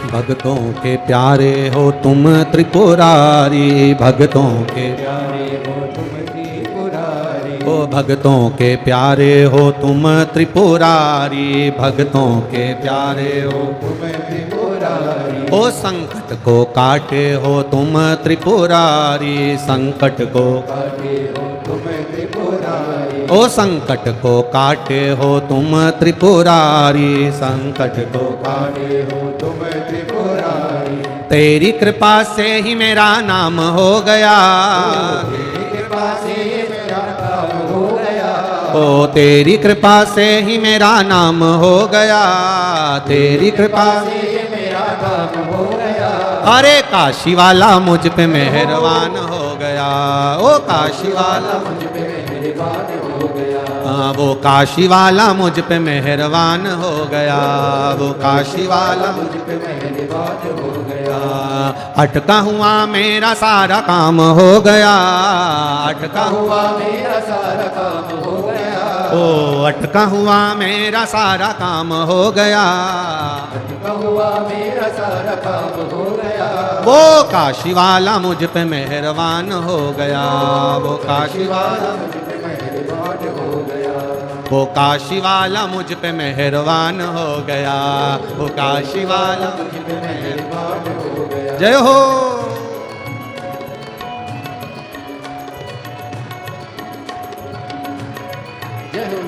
Speaker 1: भक्तों के प्यारे हो तुम त्रिपुरारी, भक्तों के प्यारे हो तुम त्रिपुरारी, ओ भक्तों के प्यारे हो तुम त्रिपुरारी, भक्तों के प्यारे हो तुम त्रिपुरारी, ओ संकट को काटे हो तुम त्रिपुरारी, संकट को काटे हो तुम त्रिपुरारी, ओ संकट को काटे हो तुम त्रिपुरारी, संकट को काटे हो तुम त्रिपुरारी। तेरी कृपा से ही मेरा नाम हो गया, तेरी कृपा से ही मेरा नाम हो गया, ओ तेरी कृपा से ही मेरा नाम हो गया, तेरी कृपा से ही मेरा नाम हो गया। अरे काशी वाला मुझ पे मेहरबान हो गया, ओ काशी वाला मुझ पे मेहरबान हो गया, वो काशी वाला मुझ पे मेहरबान हो गया, वो काशी वाला मुझ पे मेहरबान हो गया। अटका हुआ मेरा सारा काम हो गया, अटका हुआ मेरा सारा काम हो गया, ओ अटका हुआ मेरा सारा काम हो गया, अटका हुआ मेरा सारा काम हो गया। वो काशी वाला मुझ पे मेहरबान हो गया, वो काशी वाला मुझ पे मेहरबान हो गया, वो काशी वाला मुझ पे मेहरबान हो गया, वो काशी वाला मुझ पे मेहरबान हो गया। जय हो। जय हो।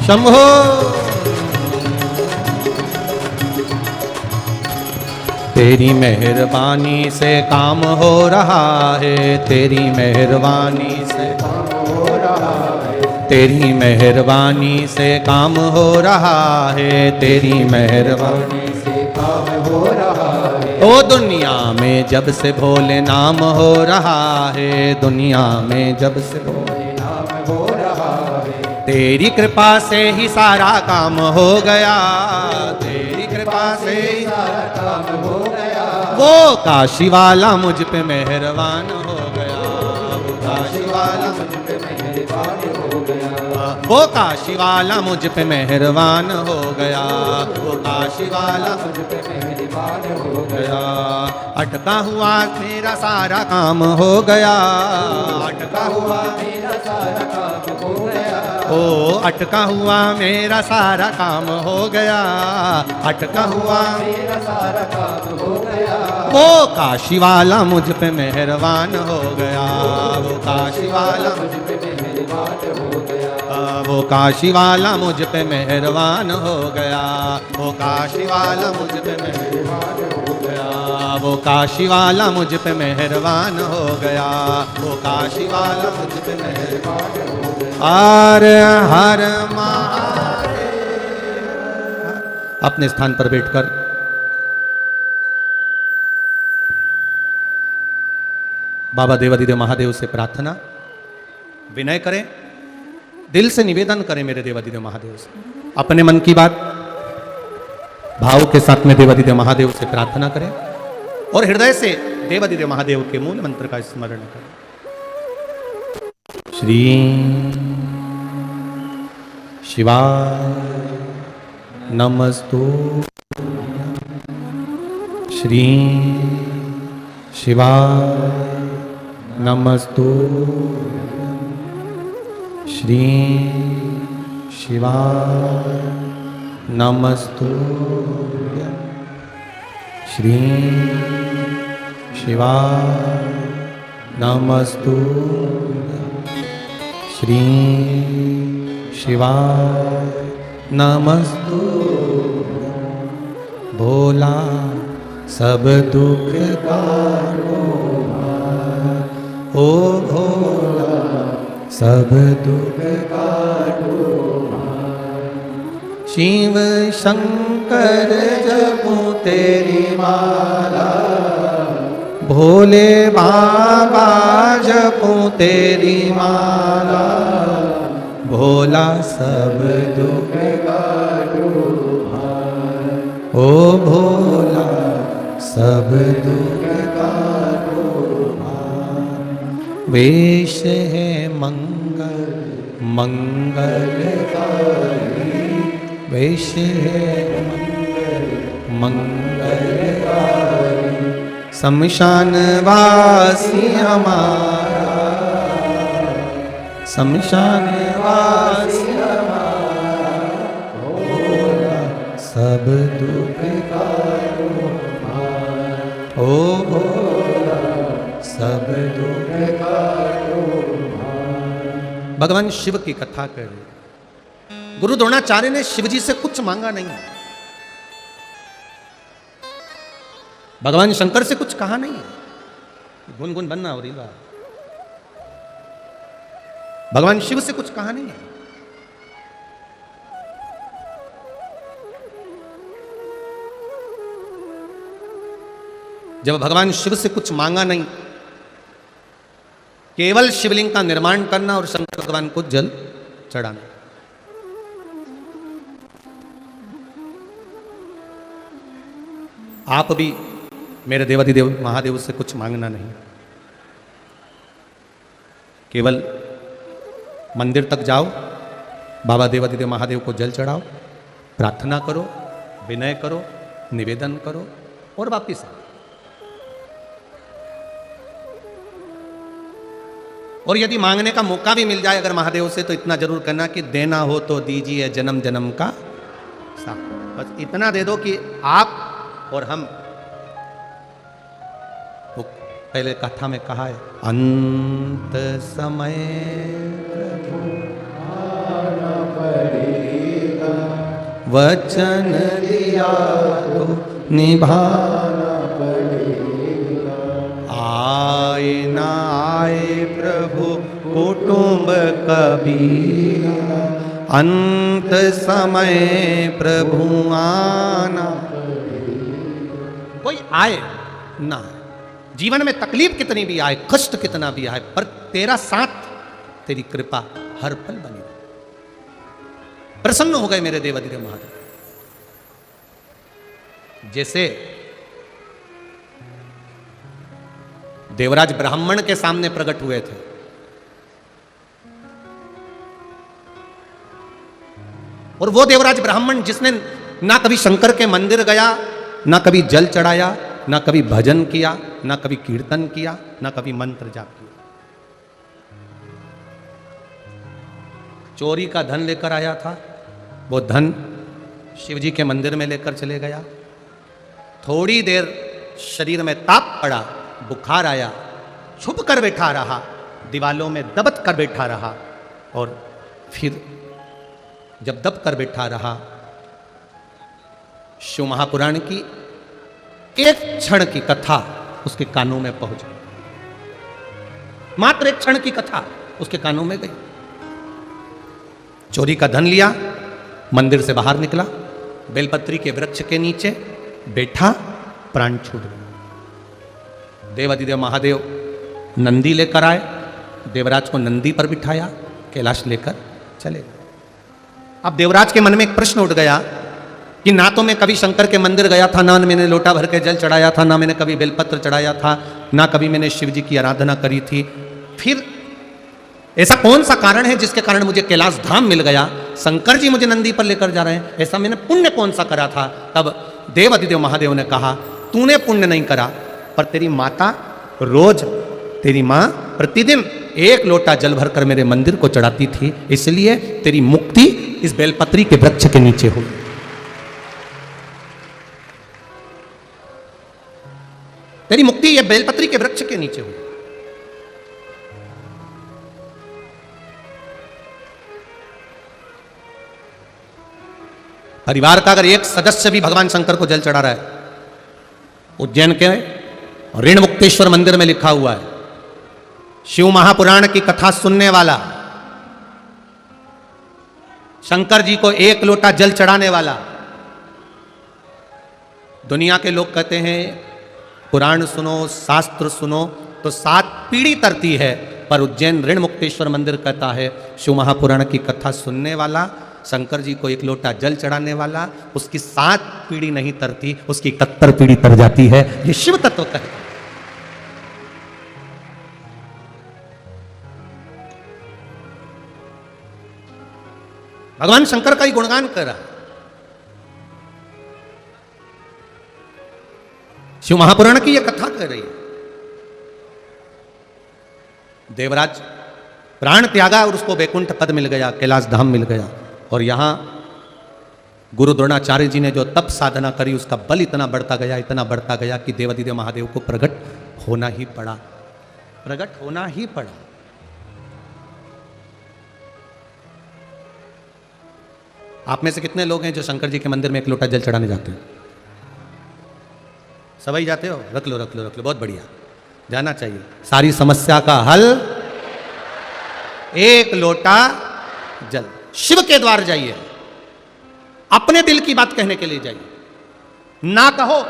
Speaker 1: शंभो। तेरी मेहरबानी से काम हो रहा है, तेरी मेहरबानी से काम हो रहा है, तेरी मेहरबानी से काम हो रहा है, तेरी मेहरबानी से काम हो रहा है। ओ दुनिया में जब से भोले नाम हो रहा है, दुनिया में जब से भोले नाम हो रहा है, तेरी कृपा से ही सारा काम हो गया, तेरी कृपा से ही सारा काम हो गया। वो काशी वाला मुझ पे मेहरबान हो गया, वो काशी वाला मुझ पे मेहरबान हो गया, वो काशी वाला मुझ पे मेहरबान हो गया, वो काशी वाला मुझ पे मेहरबान हो गया। अटका हुआ मेरा सारा काम हो गया, अटका हुआ मेरा सारा काम हो गया। ओ अटका हुआ मेरा सारा काम हो गया, अटका हुआ मेरा सारा काम हो गया। वो काशी वाला मुझ पे मेहरबान हो गया, वो काशी वाला मुझ पे मेहरबान हो गया, वो काशी वाला मुझ पे मेहरबान हो गया, वो काशी वाला मुझ पे मेहरबान हो गया, वो काशी वाला मुझ पे मेहरबान हो गया, वो काशी वाला मुझ पे मेहरबान हो गया। हर हर महादेव। अपने स्थान पर बैठकर बाबा देवादिदेव महादेव से प्रार्थना विनय करें, दिल से निवेदन करें मेरे देवादिदेव महादेव से, अपने मन की बात भाव के साथ में देवादिदेव महादेव से प्रार्थना करें और हृदय से देवादिदेव महादेव के मूल मंत्र का स्मरण करें। श्री शिवाय नमस्तु, श्री शिवाय नमस्तु, श्री शिवाय नमस्तु, श्री शिवाय नमस्तु, श्री शिवाय नमस्तु। भोला सब दुख काटो, ओ भोला सब दुख काटो। शिव शंकर जपूं तेरी माला, भोले बाबा जपूं तेरी माला, भोला सब दुख काटो, ओ भोला सब दुख काटो। वेश है मंगल मंगलकारी, वेश है मंगलकारी, शमशान वासी हमारा, शमशान वासी हमारा, भोला सब दुख काटो, ओ भोला सब दुख काटो। भगवान शिव की कथा कर रहे, गुरु द्रोणाचार्य ने शिवजी से कुछ मांगा नहीं, भगवान शंकर से कुछ कहा नहीं, गुनगुन बनना हो रही बात, भगवान शिव से कुछ कहा नहीं है। जब भगवान शिव से कुछ मांगा नहीं, केवल शिवलिंग का निर्माण करना और शंकर भगवान को जल चढ़ाना। आप भी मेरे देवादिदेव महादेव से कुछ मांगना नहीं, केवल मंदिर तक जाओ, बाबा देवादिदेव महादेव को जल चढ़ाओ, प्रार्थना करो, विनय करो, निवेदन करो और वापिस आओ। और यदि मांगने का मौका भी मिल जाए अगर महादेव से, तो इतना जरूर करना कि देना हो तो दीजिए जन्म जन्म का साथ। बस इतना दे दो कि आप और हम, वो पहले कथा में कहा है, अंत समय प्रभु आना पड़े, वचन दिया तो निभाना पड़ेगा। आए ना आए प्रभु कुटुंब कबीरा, अंत समय प्रभु आना पड़ेगा। कोई आए ना, जीवन में तकलीफ कितनी भी आए, कष्ट कितना भी आए, पर तेरा साथ, तेरी कृपा हर पल बनी रहे। प्रसन्न हो गए मेरे देवाधिदेव महादेव। जैसे देवराज ब्राह्मण के सामने प्रकट हुए थे, और वो देवराज ब्राह्मण जिसने ना कभी शंकर के मंदिर गया, ना कभी जल चढ़ाया, ना कभी भजन किया, ना कभी कीर्तन किया, ना कभी मंत्र जाप किया, चोरी का धन लेकर आया था, वो धन शिवजी के मंदिर में लेकर चले गया। थोड़ी देर शरीर में ताप पड़ा, बुखार आया, छुप कर बैठा रहा, दीवालों में दबत कर बैठा रहा, और फिर जब दब कर बैठा रहा, शिव महापुराण की एक क्षण की कथा उसके कानों में पहुंच गई। मात्र एक क्षण की कथा उसके कानों में गई। चोरी का धन लिया, मंदिर से बाहर निकला, बेलपत्री के वृक्ष के नीचे बैठा, प्राण छूट गया। देवाधिदेव महादेव नंदी लेकर आए, देवराज को नंदी पर बिठाया, कैलाश लेकर चले गए। अब देवराज के मन में एक प्रश्न उठ गया कि ना तो मैं कभी शंकर के मंदिर गया था, ना मैंने लोटा भर के जल चढ़ाया था, ना मैंने कभी बेलपत्र चढ़ाया था, ना कभी मैंने शिव जी की आराधना करी थी, फिर ऐसा कौन सा कारण है जिसके कारण मुझे कैलाश धाम मिल गया? शंकर जी मुझे नंदी पर लेकर जा रहे हैं, ऐसा मैंने पुण्य कौन सा करा था? तब देवाधिदेव महादेव ने कहा, तूने पुण्य नहीं करा, पर तेरी माता रोज, तेरी माँ प्रतिदिन एक लोटा जल भरकर मेरे मंदिर को चढ़ाती थी, इसलिए तेरी मुक्ति इस बेलपत्री के वृक्ष के नीचे हुई। तेरी मुक्ति ये बेलपत्री के वृक्ष के नीचे हुई। परिवार का अगर एक सदस्य भी भगवान शंकर को जल चढ़ा रहा है, उज्जैन के ऋणमुक्तेश्वर मंदिर में लिखा हुआ है, शिव महापुराण की कथा सुनने वाला, शंकर जी को एक लोटा जल चढ़ाने वाला। दुनिया के लोग कहते हैं पुराण सुनो, शास्त्र सुनो तो 7 पीढ़ी तरती है, पर उज्जैन ऋणमुक्तेश्वर मंदिर कहता है शिव महापुराण की कथा सुनने वाला, शंकर जी को एक लोटा जल चढ़ाने वाला, उसकी 7 पीढ़ी नहीं तरती, उसकी 71 पीढ़ी तर जाती है। ये शिव तत्व कहता है। भगवान शंकर का ही गुणगान कर रहा। शिव महापुराण की यह कथा कह रही है। देवराज प्राण त्यागा और उसको वैकुंठ पद मिल गया, कैलाश धाम मिल गया, और यहां गुरु द्रोणाचार्य जी ने जो तप साधना करी उसका बल इतना बढ़ता गया, इतना बढ़ता गया कि देवाधिदेव महादेव को प्रकट होना ही पड़ा, प्रकट होना ही पड़ा। आप में से कितने लोग हैं जो शंकर जी के मंदिर में एक लोटा जल चढ़ाने जाते हैं? सभी जाते हो? रख लो रख लो रख लो, बहुत बढ़िया, जाना चाहिए। सारी समस्या का हल एक लोटा जल। शिव के द्वार जाइए, अपने दिल की बात कहने के लिए जाइए, ना कहो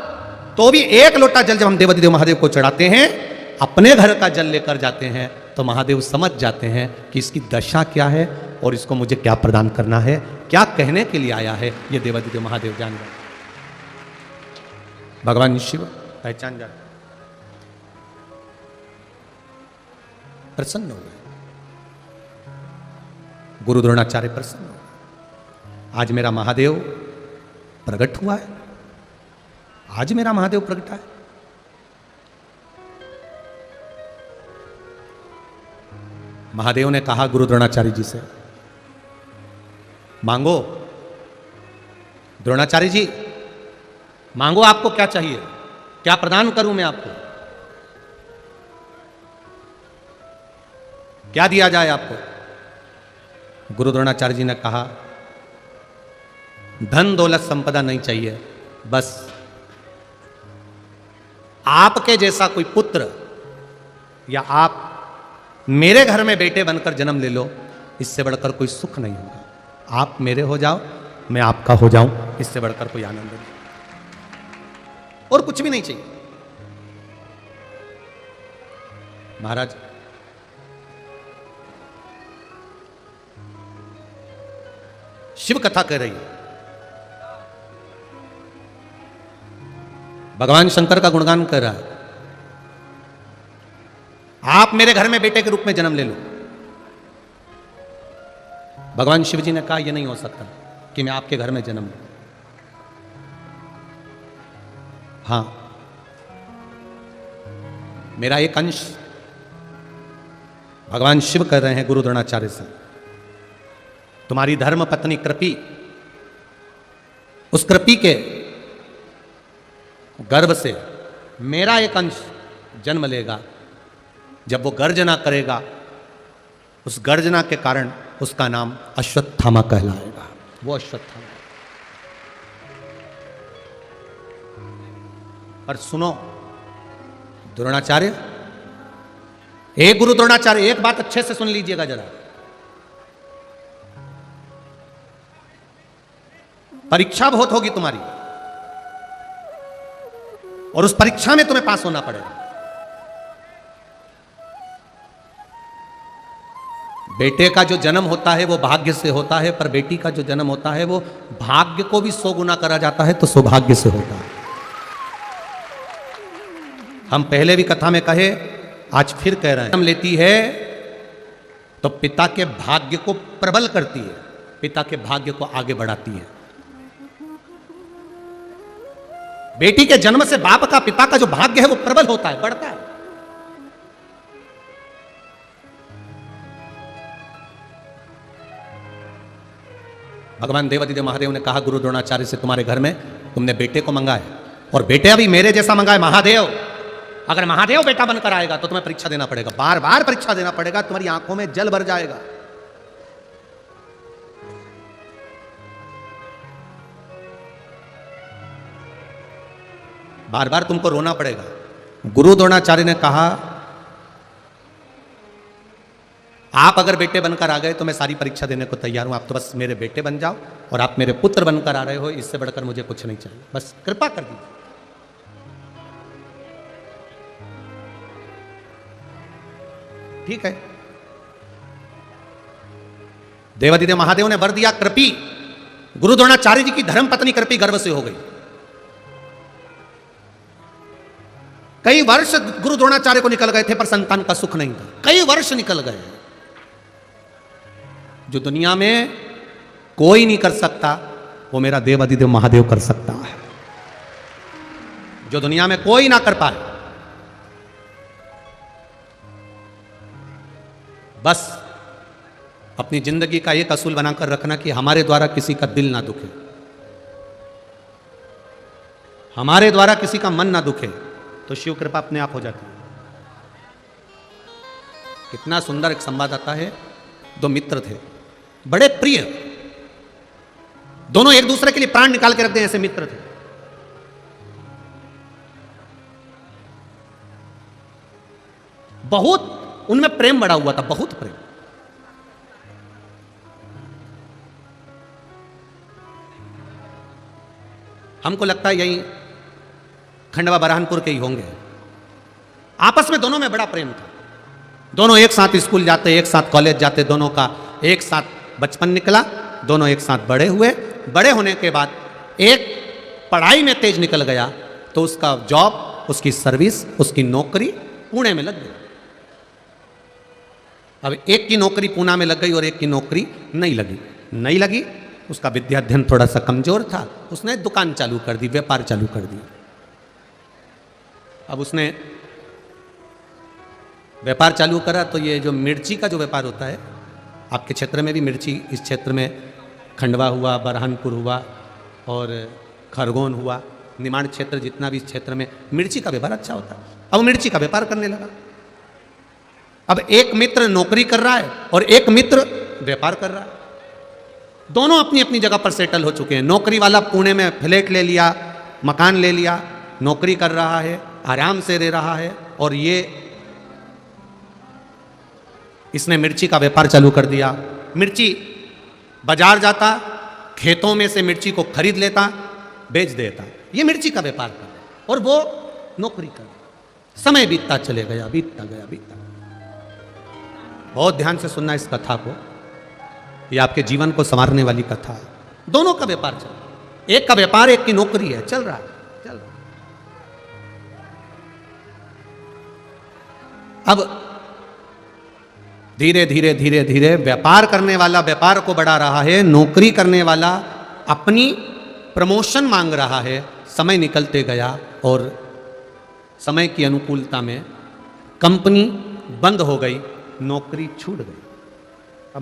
Speaker 1: तो भी एक लोटा जल जब हम देवाधिदेव महादेव को चढ़ाते हैं, अपने घर का जल लेकर जाते हैं, तो महादेव समझ जाते हैं कि इसकी दशा क्या है और इसको मुझे क्या प्रदान करना है, क्या कहने के लिए आया है। ये देवाधिदेव महादेव जान गए, भगवान शिव पहचान जाते, प्रसन्न हो गए। गुरु द्रोणाचार्य प्रसन्न हो गए। आज मेरा महादेव प्रकट हुआ है, आज मेरा महादेव प्रकटा है। महादेव ने कहा गुरु द्रोणाचार्य जी से, मांगो द्रोणाचार्य जी, मांगो, आपको क्या चाहिए, क्या प्रदान करूं मैं आपको, क्या दिया जाए आपको? गुरु द्रोणाचार्य जी ने कहा, धन दौलत संपदा नहीं चाहिए, बस आपके जैसा कोई पुत्र या आप मेरे घर में बेटे बनकर जन्म ले लो, इससे बढ़कर कोई सुख नहीं होगा। आप मेरे हो जाओ, मैं आपका हो जाऊं, इससे बढ़कर कोई आनंद नहीं, और कुछ भी नहीं चाहिए। महाराज शिव कथा कह रही है, भगवान शंकर का गुणगान कर रहा है। आप मेरे घर में बेटे के रूप में जन्म ले लो। भगवान शिव जी ने कहा यह नहीं हो सकता कि मैं आपके घर में जन्म लूं। हां, मेरा एक अंश भगवान शिव कर रहे हैं गुरु द्रोणाचार्य से, तुम्हारी धर्म पत्नी कृपी, उस कृपी के गर्भ से मेरा एक अंश जन्म लेगा। जब वो गर्जना करेगा, उस गर्जना के कारण उसका नाम अश्वत्थामा कहलाएगा। वो अश्वत्थामा। और सुनो द्रोणाचार्य, एक गुरु द्रोणाचार्य, एक बात अच्छे से सुन लीजिएगा जरा। परीक्षा बहुत होगी तुम्हारी, और उस परीक्षा में तुम्हें पास होना पड़ेगा। बेटे का जो जन्म होता है वो भाग्य से होता है, पर बेटी का जो जन्म होता है वो भाग्य को भी 100 गुना करा जाता है, तो सौभाग्य से होता है। हम पहले भी कथा में कहे, आज फिर कह रहे हैं, जन्म लेती है तो पिता के भाग्य को प्रबल करती है, पिता के भाग्य को आगे बढ़ाती है। बेटी के जन्म से बाप का, पिता का जो भाग्य है वो प्रबल होता है, बढ़ता है। भगवान देवादिदेव महादेव ने कहा गुरु द्रोणाचार्य से, तुम्हारे घर में तुमने बेटे को मंगा है, और बेटे अभी मेरे जैसा मंगा है, महादेव। अगर महादेव बेटा बनकर आएगा तो तुम्हें परीक्षा देना पड़ेगा, बार बार परीक्षा देना पड़ेगा, तुम्हारी आंखों में जल भर जाएगा। बार बार तुमको रोना पड़ेगा। गुरु द्रोणाचार्य ने कहा, आप अगर बेटे बनकर आ गए तो मैं सारी परीक्षा देने को तैयार हूं, आप तो बस मेरे बेटे बन जाओ, और आप मेरे पुत्र बनकर आ रहे हो, इससे बढ़कर मुझे कुछ नहीं चाहिए, बस कृपा कर दीजिए। ठीक है। देवादिदेव महादेव ने वर दिया, कृपी, गुरु द्रोणाचार्य जी की धर्म पत्नी कृपी गर्भ से हो गई। कई वर्ष गुरु द्रोणाचार्य को निकल गए थे, पर संतान का सुख नहीं था। कई वर्ष निकल गए। जो दुनिया में कोई नहीं कर सकता, वो मेरा देवादिदेव महादेव कर सकता है। जो दुनिया में कोई ना कर पाए, बस अपनी जिंदगी का एक असूल बनाकर रखना कि हमारे द्वारा किसी का दिल ना दुखे, हमारे द्वारा किसी का मन ना दुखे, तो शिव कृपा अपने आप हो जाती है। कितना सुंदर एक संवाद आता है। दो मित्र थे, बड़े प्रिय, दोनों एक दूसरे के लिए प्राण निकाल के रखते हैं, ऐसे मित्र थे। बहुत उनमें प्रेम बढ़ा हुआ था, बहुत प्रेम। हमको लगता है यही खंडवा बरहानपुर के ही होंगे। आपस में दोनों में बड़ा प्रेम था। दोनों एक साथ स्कूल जाते, एक साथ कॉलेज जाते, दोनों का एक साथ बचपन निकला, दोनों एक साथ बड़े हुए। बड़े होने के बाद एक पढ़ाई में तेज निकल गया, तो उसका जॉब, उसकी सर्विस, उसकी नौकरी पुणे में लग गई। अब एक की नौकरी पूना में लग गई और एक की नौकरी नहीं लगी। उसका विद्या अध्ययन थोड़ा सा कमजोर था, उसने दुकान चालू कर दी, व्यापार चालू कर दी। अब उसने व्यापार चालू करा, तो ये जो मिर्ची का जो व्यापार होता है, आपके क्षेत्र में भी मिर्ची, इस क्षेत्र में खंडवा हुआ, बरहानपुर हुआ और खरगोन हुआ, निमाड़ क्षेत्र, जितना भी इस क्षेत्र में मिर्ची का व्यापार अच्छा होता है। अब मिर्ची का व्यापार करने लगा। अब एक मित्र नौकरी कर रहा है और एक मित्र व्यापार कर रहा है। दोनों अपनी अपनी जगह पर सेटल हो चुके हैं। नौकरी वाला पुणे में फ्लैट ले लिया, मकान ले लिया, नौकरी कर रहा है, आराम से रह रहा है, और ये इसने मिर्ची का व्यापार चालू कर दिया। मिर्ची बाजार जाता, खेतों में से मिर्ची को खरीद लेता, बेच देता। ये मिर्ची का व्यापार कर रहा, और वो नौकरी कर रहा। समय बीतता चले गया, बीतता गया, बीतता गया। बहुत ध्यान से सुनना इस कथा को, ये आपके जीवन को संवारने वाली कथा है। दोनों का व्यापार चल रहा है, एक का व्यापार, एक की नौकरी है, चल रहा है, चल रहा है। अब धीरे धीरे धीरे धीरे व्यापार करने वाला व्यापार को बढ़ा रहा है, नौकरी करने वाला अपनी प्रमोशन मांग रहा है। समय निकलते गया और समय की अनुकूलता में कंपनी बंद हो गई, नौकरी छूट गई। अब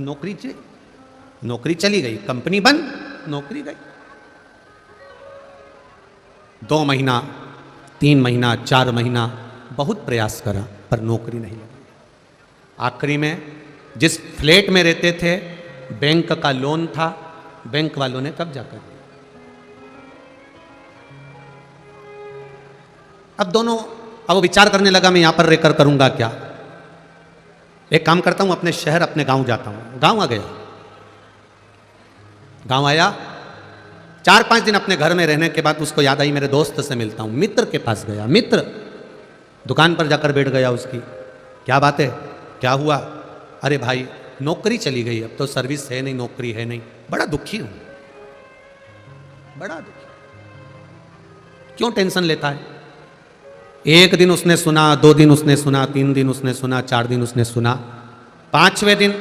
Speaker 1: नौकरी चली गई, कंपनी बंद, नौकरी गई। 2 महीना, 3 महीना, 4 महीना बहुत प्रयास करा, पर नौकरी नहीं लगी। आखिरी में जिस फ्लैट में रहते थे, बैंक का लोन था, बैंक वालों ने कब्जा कर लिया। अब वो विचार करने लगा, मैं यहां पर रहकर करूंगा क्या? एक काम करता हूं, अपने शहर, अपने गांव जाता हूं। गांव आ गया, गांव आया, 4-5 दिन अपने घर में रहने के बाद उसको याद आई, मेरे दोस्त से मिलता हूं। मित्र के पास गया, मित्र दुकान पर जाकर बैठ गया। उसकी क्या बात है, क्या हुआ? अरे भाई, नौकरी चली गई, अब तो सर्विस है नहीं, नौकरी है नहीं, बड़ा दुखी हूं, बड़ा दुखी। क्यों टेंशन लेता है? 1 दिन उसने सुना, 2 दिन उसने सुना, 3 दिन उसने सुना, 4 दिन उसने सुना। 5वें दिन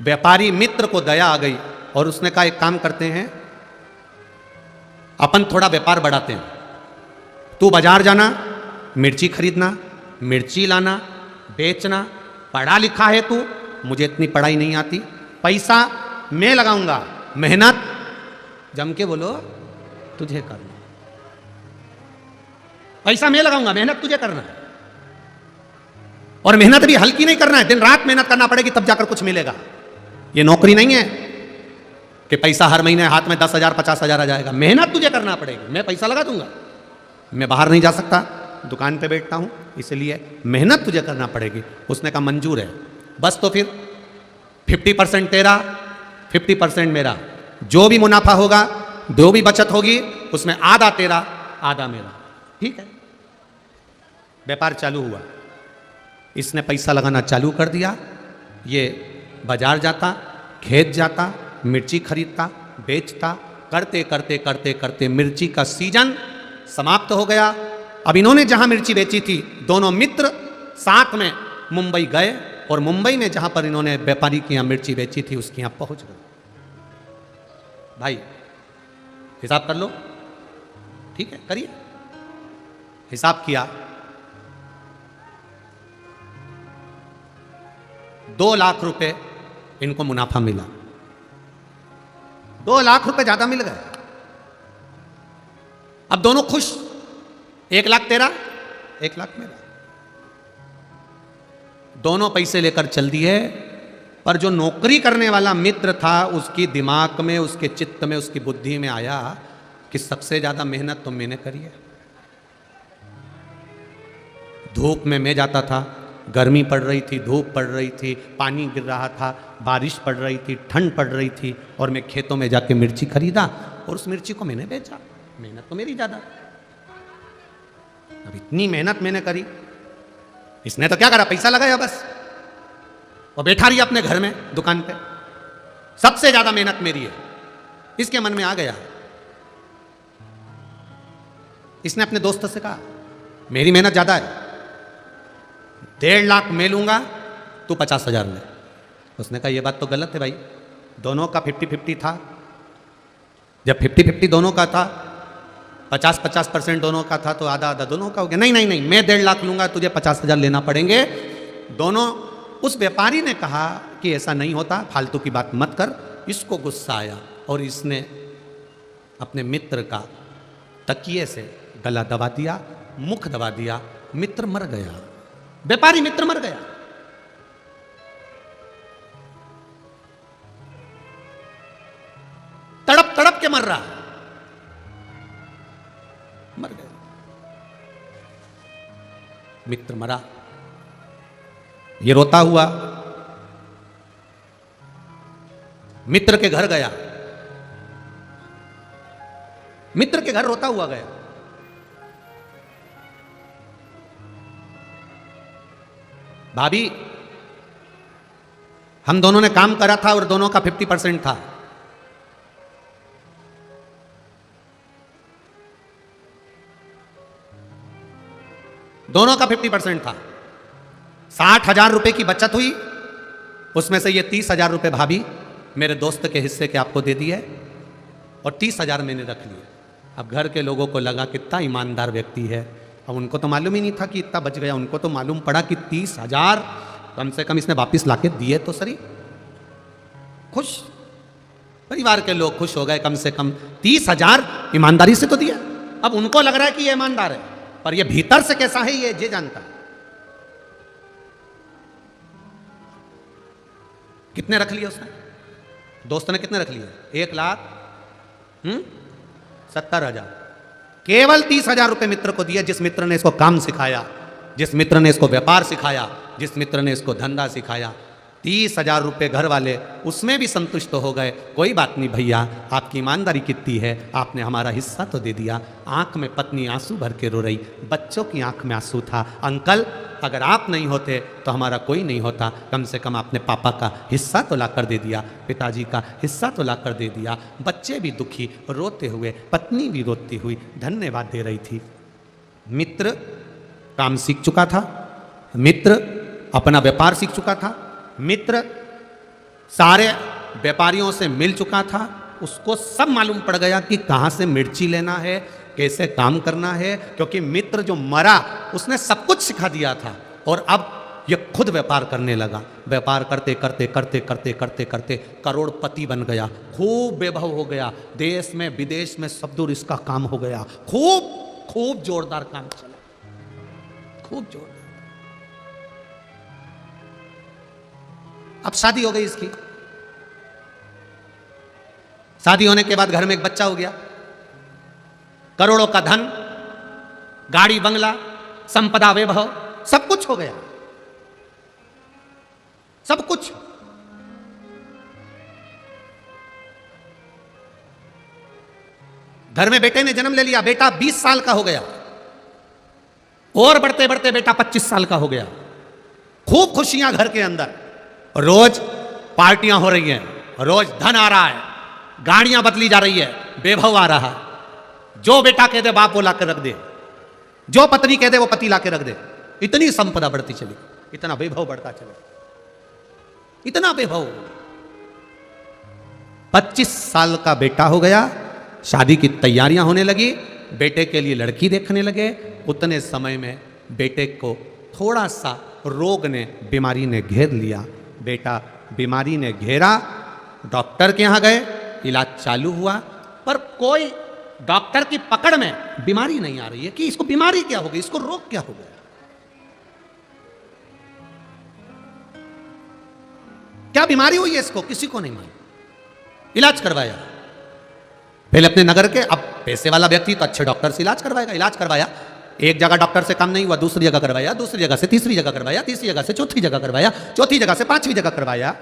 Speaker 1: व्यापारी मित्र को दया आ गई और उसने कहा, एक काम करते हैं, अपन थोड़ा व्यापार बढ़ाते हैं। तू बाजार जाना, मिर्ची खरीदना, मिर्ची लाना, बेचना। पढ़ा लिखा है तू, मुझे इतनी पढ़ाई नहीं आती, पैसा मैं लगाऊंगा, मेहनत जम के बोलो तुझे करना। पैसा मैं लगाऊंगा, मेहनत तुझे करना है। और मेहनत भी हल्की नहीं करना है, दिन रात मेहनत करना पड़ेगी, तब जाकर कुछ मिलेगा। ये नौकरी नहीं है कि पैसा हर महीने हाथ में 10,000 50,000 आ जाएगा। मेहनत तुझे करना पड़ेगी। मैं पैसा लगा दूंगा, मैं बाहर नहीं जा सकता, दुकान पे बैठता हूं, इसलिए मेहनत तुझे करना पड़ेगी। उसने कहा मंजूर है, बस तो फिर 50% तेरा, 50% मेरा। जो भी मुनाफा होगा, जो भी बचत होगी, उसमें आधा तेरा, आधा मेरा। ठीक है। व्यापार चालू हुआ, इसने पैसा लगाना चालू कर दिया। ये बाजार जाता, खेत जाता, मिर्ची खरीदता, बेचता। करते करते करते करते मिर्ची का सीजन समाप्त हो गया। अब इन्होंने जहां मिर्ची बेची थी, दोनों मित्र साथ में मुंबई गए, और मुंबई में जहां पर इन्होंने व्यापारी की यहां मिर्ची बेची थी, उसके यहां पहुंच गए। भाई हिसाब कर लो, ठीक है, करिए। हिसाब किया, 2 लाख रुपए इनको मुनाफा मिला। 2 लाख रुपए ज्यादा मिल गए। अब दोनों खुश, 1 लाख तेरा, 1 लाख मेरा। दोनों पैसे लेकर चल दिए। पर जो नौकरी करने वाला मित्र था, उसकी दिमाग में, उसके चित्त में, उसकी बुद्धि में आया कि सबसे ज्यादा मेहनत तो मैंने करी है। धूप में मैं जाता था, गर्मी पड़ रही थी, धूप पड़ रही थी, पानी गिर रहा था, बारिश पड़ रही थी, ठंड पड़ रही थी, और मैं खेतों में जाके मिर्ची खरीदा और उस मिर्ची को मैंने बेचा। मेहनत तो मेरी ज्यादा। अब इतनी मेहनत मैंने करी, इसने तो क्या करा, पैसा लगाया बस, और बैठा रही अपने घर में, दुकान पे। सबसे ज्यादा मेहनत मेरी है, इसके मन में आ गया। इसने अपने दोस्त से कहा, मेरी मेहनत ज्यादा है, 1.5 लाख मैं लूंगा, तू 50,000 ले। उसने कहा, यह बात तो गलत है भाई, दोनों का 50-50 था। जब 50-50 दोनों का था, 50-50% दोनों का था, तो आधा आधा दोनों का हो गया। नहीं नहीं नहीं, मैं 1.5 लाख लूंगा, तुझे 50,000 लेना पड़ेंगे दोनों। उस व्यापारी ने कहा कि ऐसा नहीं होता, फालतू की बात मत कर। इसको गुस्सा आया और इसने अपने मित्र का तकिए से गला दबा दिया, मुख दबा दिया। मित्र मर गया, व्यापारी मित्र मर गया। मर रहा, मर गया। मित्र मरा, ये रोता हुआ मित्र के घर गया, मित्र के घर रोता हुआ गया। भाभी, हम दोनों ने काम करा था और दोनों का 50% था। दोनों का 50% था। 60,000 रुपए की बचत हुई, उसमें से ये 30,000 रुपए भाभी मेरे दोस्त के हिस्से के आपको दे दिए और 30,000 मैंने रख लिए। अब घर के लोगों को लगा कितना ईमानदार व्यक्ति है। अब उनको तो मालूम ही नहीं था कि इतना बच गया, उनको तो मालूम पड़ा कि 30,000 कम से कम इसने वापिस लाके दिए तो सही। खुश, परिवार के लोग खुश हो गए, कम से कम 30,000 ईमानदारी से तो दिया। अब उनको लग रहा है कि ये ईमानदार है, पर ये भीतर से कैसा है ये जानता। कितने रख लिए उसने? दोस्त ने कितने रख लिए? 1,70,000। केवल 30,000 रुपए मित्र को दिए, जिस मित्र ने इसको काम सिखाया, जिस मित्र ने इसको व्यापार सिखाया, जिस मित्र ने इसको धंधा सिखाया। 30,000 रुपए घर वाले उसमें भी संतुष्ट हो गए। कोई बात नहीं भैया, आपकी ईमानदारी कितनी है, आपने हमारा हिस्सा तो दे दिया। आंख में पत्नी आंसू भर के रो रही, बच्चों की आंख में आंसू था। अंकल, अगर आप नहीं होते तो हमारा कोई नहीं होता, कम से कम आपने पापा का हिस्सा तो ला कर दे दिया, पिताजी का हिस्सा तो ला कर दे दिया। बच्चे भी दुखी रोते हुए, पत्नी भी रोती हुई धन्यवाद दे रही थी। मित्र काम सीख चुका था, मित्र अपना व्यापार सीख चुका था, मित्र सारे व्यापारियों से मिल चुका था। उसको सब मालूम पड़ गया कि कहाँ से मिर्ची लेना है, कैसे काम करना है, क्योंकि मित्र जो मरा उसने सब कुछ सिखा दिया था। और अब ये खुद व्यापार करने लगा। व्यापार करते करते करते करते करते करते करोड़पति बन गया, खूब वैभव हो गया। देश में विदेश में सब दूर इसका काम हो गया। खूब खूब जोरदार काम चला, खूब जोरदार। अब शादी हो गई इसकी। शादी होने के बाद घर में एक बच्चा हो गया। करोड़ों का धन, गाड़ी बंगला, संपदा वैभव, सब कुछ हो गया, सब कुछ। घर में बेटे ने जन्म ले लिया। बेटा 20 साल का हो गया और बढ़ते बढ़ते बेटा 25 साल का हो गया। खूब खुशियां घर के अंदर, रोज पार्टियां हो रही हैं, रोज धन आ रहा है, गाड़ियां बदली जा रही है, वैभव आ रहा है। जो बेटा कह दे बाप वो ला कर रख दे, जो पत्नी कह दे वो पति ला के रख दे। इतनी संपदा बढ़ती चली, इतना वैभव बढ़ता चला, इतना वैभव। 25 साल का बेटा हो गया, शादी की तैयारियां होने लगी, बेटे के लिए लड़की देखने लगे। उतने समय में बेटे को थोड़ा सा रोग ने, बीमारी ने घेर लिया। बेटा बीमारी ने घेरा, डॉक्टर के यहां गए, इलाज चालू हुआ, पर कोई डॉक्टर की पकड़ में बीमारी नहीं आ रही है कि इसको बीमारी क्या हो गई, इसको रोग क्या हो गया, क्या बीमारी हुई है इसको, किसी को नहीं मालूम। इलाज करवाया पहले अपने नगर के, अब पैसे वाला व्यक्ति तो अच्छे डॉक्टर से इलाज करवाएगा। इलाज करवाया, एक जगह डॉक्टर से काम नहीं हुआ, दूसरी जगह करवाया, दूसरी जगह से तीसरी जगह करवाया, तीसरी जगह से चौथी जगह करवाया, चौथी जगह से पांचवी जगह करवाया।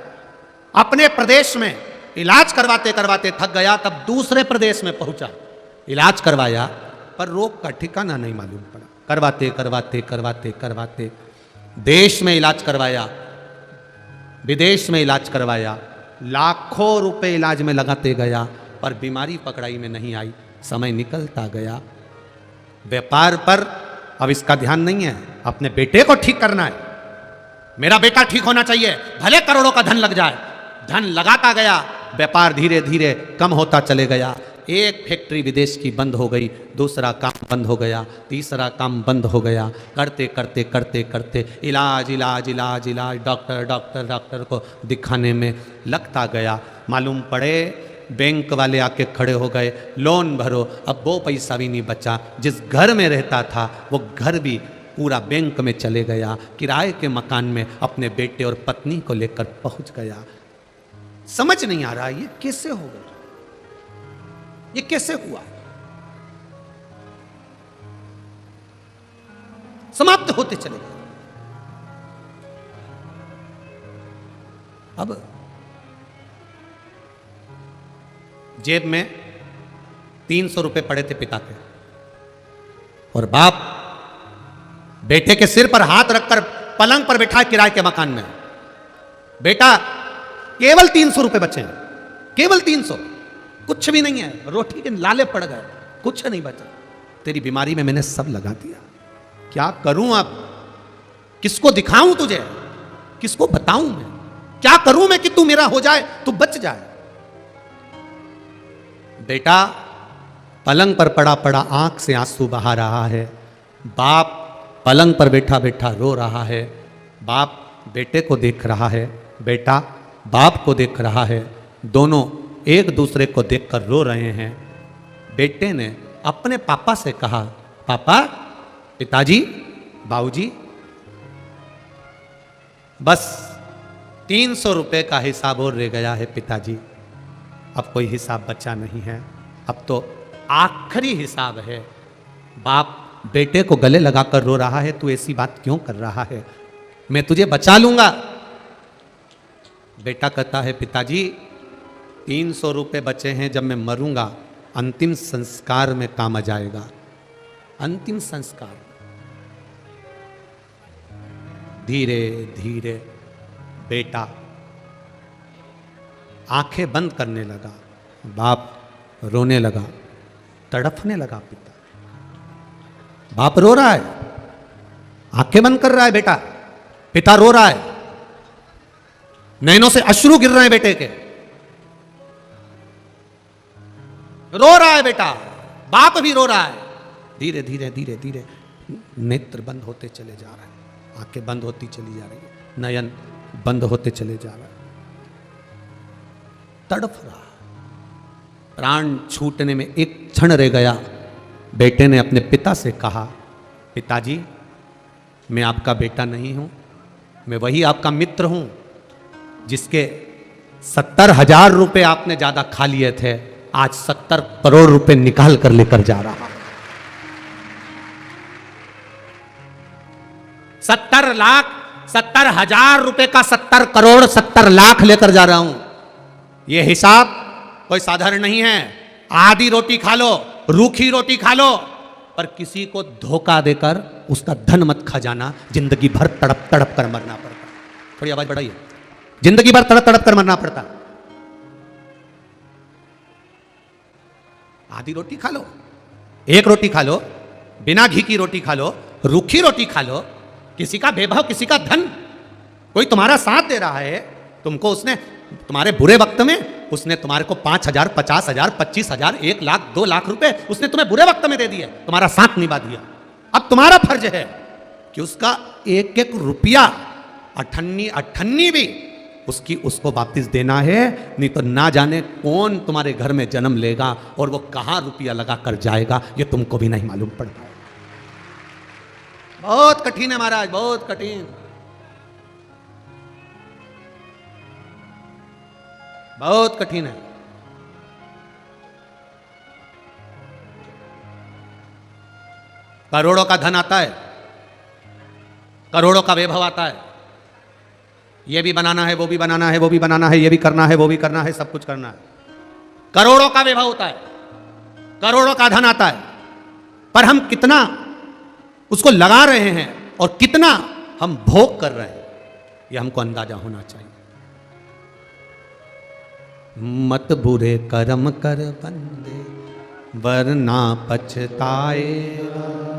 Speaker 1: अपने प्रदेश में इलाज करवाते करवाते थक गया, तब दूसरे प्रदेश में पहुंचा, इलाज करवाया, पर रोग का ठिकाना नहीं मालूम पड़ा। करवाते करवाते करवाते करवाते देश में इलाज करवाया, विदेश में इलाज करवाया, लाखों रुपए इलाज में लगाते गया, पर बीमारी पकड़ाई में नहीं आई। समय निकलता गया, व्यापार पर अब इसका ध्यान नहीं है, अपने बेटे को ठीक करना है, मेरा बेटा ठीक होना चाहिए, भले करोड़ों का धन लग जाए। धन लगाता गया, व्यापार धीरे धीरे कम होता चले गया। एक फैक्ट्री विदेश की बंद हो गई, दूसरा काम बंद हो गया, तीसरा काम बंद हो गया। करते करते करते करते इलाज इलाज इलाज इलाज, डॉक्टर डॉक्टर डॉक्टर को दिखाने में लगता गया। मालूम पड़े बैंक वाले आके खड़े हो गए, लोन भरो। अब वो पैसा भी नहीं बचा, जिस घर में रहता था वो घर भी पूरा बैंक में चले गया। किराए के मकान में अपने बेटे और पत्नी को लेकर पहुंच गया। समझ नहीं आ रहा ये कैसे हो गया। ये कैसे हुआ? समाप्त होते चले गए। अब जेब में 300 रुपए पड़े थे पिता के, और बाप बेटे के सिर पर हाथ रखकर पलंग पर बैठा किराए के मकान में। बेटा, केवल 300 रुपए बचे हैं, केवल 300, कुछ भी नहीं है, रोटी के लाले पड़ गए, कुछ नहीं बचा। तेरी बीमारी में मैंने सब लगा दिया, क्या करूं अब? किसको दिखाऊं तुझे? किसको बताऊं मैं? क्या करूं मैं कि तू मेरा हो जाए, तू बच जाए? बेटा पलंग पर पड़ा पड़ा आंख से आंसू बहा रहा है। बाप पलंग पर बैठा बैठा रो रहा है। बाप बेटे को देख रहा है, बेटा बाप को देख रहा है। दोनों एक दूसरे को देखकर रो रहे हैं। बेटे ने अपने पापा से कहा, पापा, पिताजी, बाबूजी, बस 300 रुपए का हिसाब और रह गया है पिताजी, अब कोई हिसाब बचा नहीं है, अब तो आखिरी हिसाब है। बाप बेटे को गले लगाकर रो रहा है, तू ऐसी बात क्यों कर रहा है, मैं तुझे बचा लूंगा। बेटा कहता है, पिताजी 300 रुपए बचे हैं, जब मैं मरूंगा अंतिम संस्कार में काम आ जाएगा। अंतिम संस्कार। धीरे धीरे बेटा आंखें बंद करने लगा। बाप रोने लगा, तड़फने लगा। पिता, बाप रो रहा है, आंखें बंद कर रहा है बेटा, पिता रो रहा है, नैनों से अश्रु गिर रहे हैं बेटे के, रो रहा है बेटा, बाप भी रो रहा है। धीरे धीरे धीरे धीरे नेत्र बंद होते चले जा रहे हैं, आंखें बंद होती चली जा रही है, नयन बंद होते चले जा रहे हैं। तड़फ रहा, प्राण छूटने में एक क्षण रह गया। बेटे ने अपने पिता से कहा, पिताजी, मैं आपका बेटा नहीं हूं, मैं वही आपका मित्र हूं जिसके 70,000 रुपए आपने ज्यादा खा लिए थे, आज 70 करोड़ रुपए निकाल कर लेकर जा रहा हूं। 70,000 रुपए का 70 करोड़ 70 लाख लेकर जा रहा हूं। यह हिसाब कोई साधारण नहीं है। आधी रोटी खा लो, रूखी रोटी खा लो, पर किसी को धोखा देकर उसका धन मत खा जाना, जिंदगी भर तड़प तड़प कर मरना पड़ता। थोड़ी आवाज बढ़ाइए। जिंदगी भर तड़प तड़प कर मरना पड़ता। आधी रोटी खा लो, एक रोटी खा लो, बिना घी की रोटी खा लो, रूखी रोटी खा लो, किसी का बेभाव, किसी का धन, कोई तुम्हारा साथ दे रहा है, तुमको उसने तुम्हारे बुरे वक्त में उसने तुम्हारे को 5,000, 50,000, 25,000, 1 लाख, 2 लाख रुपए उसने तुम्हें बुरे वक्त में दे दिए, तुम्हारा साथ निभा दिया। अब तुम्हारा फर्ज है कि उसका एक एक रुपया, अठन्नी भी उसको वापस देना है, नहीं तो ना जाने कौन तुम्हारे घर में जन्म लेगा और वो कहां रुपया लगा कर जाएगा, ये तुमको भी नहीं मालूम पड़ता है। बहुत कठिन है महाराज, बहुत कठिन, बहुत कठिन है। करोड़ों का धन आता है, करोड़ों का वैभव आता है, ये भी बनाना है, वो भी बनाना है, वो भी बनाना है, ये भी करना है, वो भी करना है, सब कुछ करना है। करोड़ों का वैभव होता है, करोड़ों का धन आता है, पर हम कितना उसको लगा रहे हैं और कितना हम भोग कर रहे हैं, यह हमको अंदाजा होना चाहिए। मत बुरे कर्म कर बंदे वरना पछताएगा।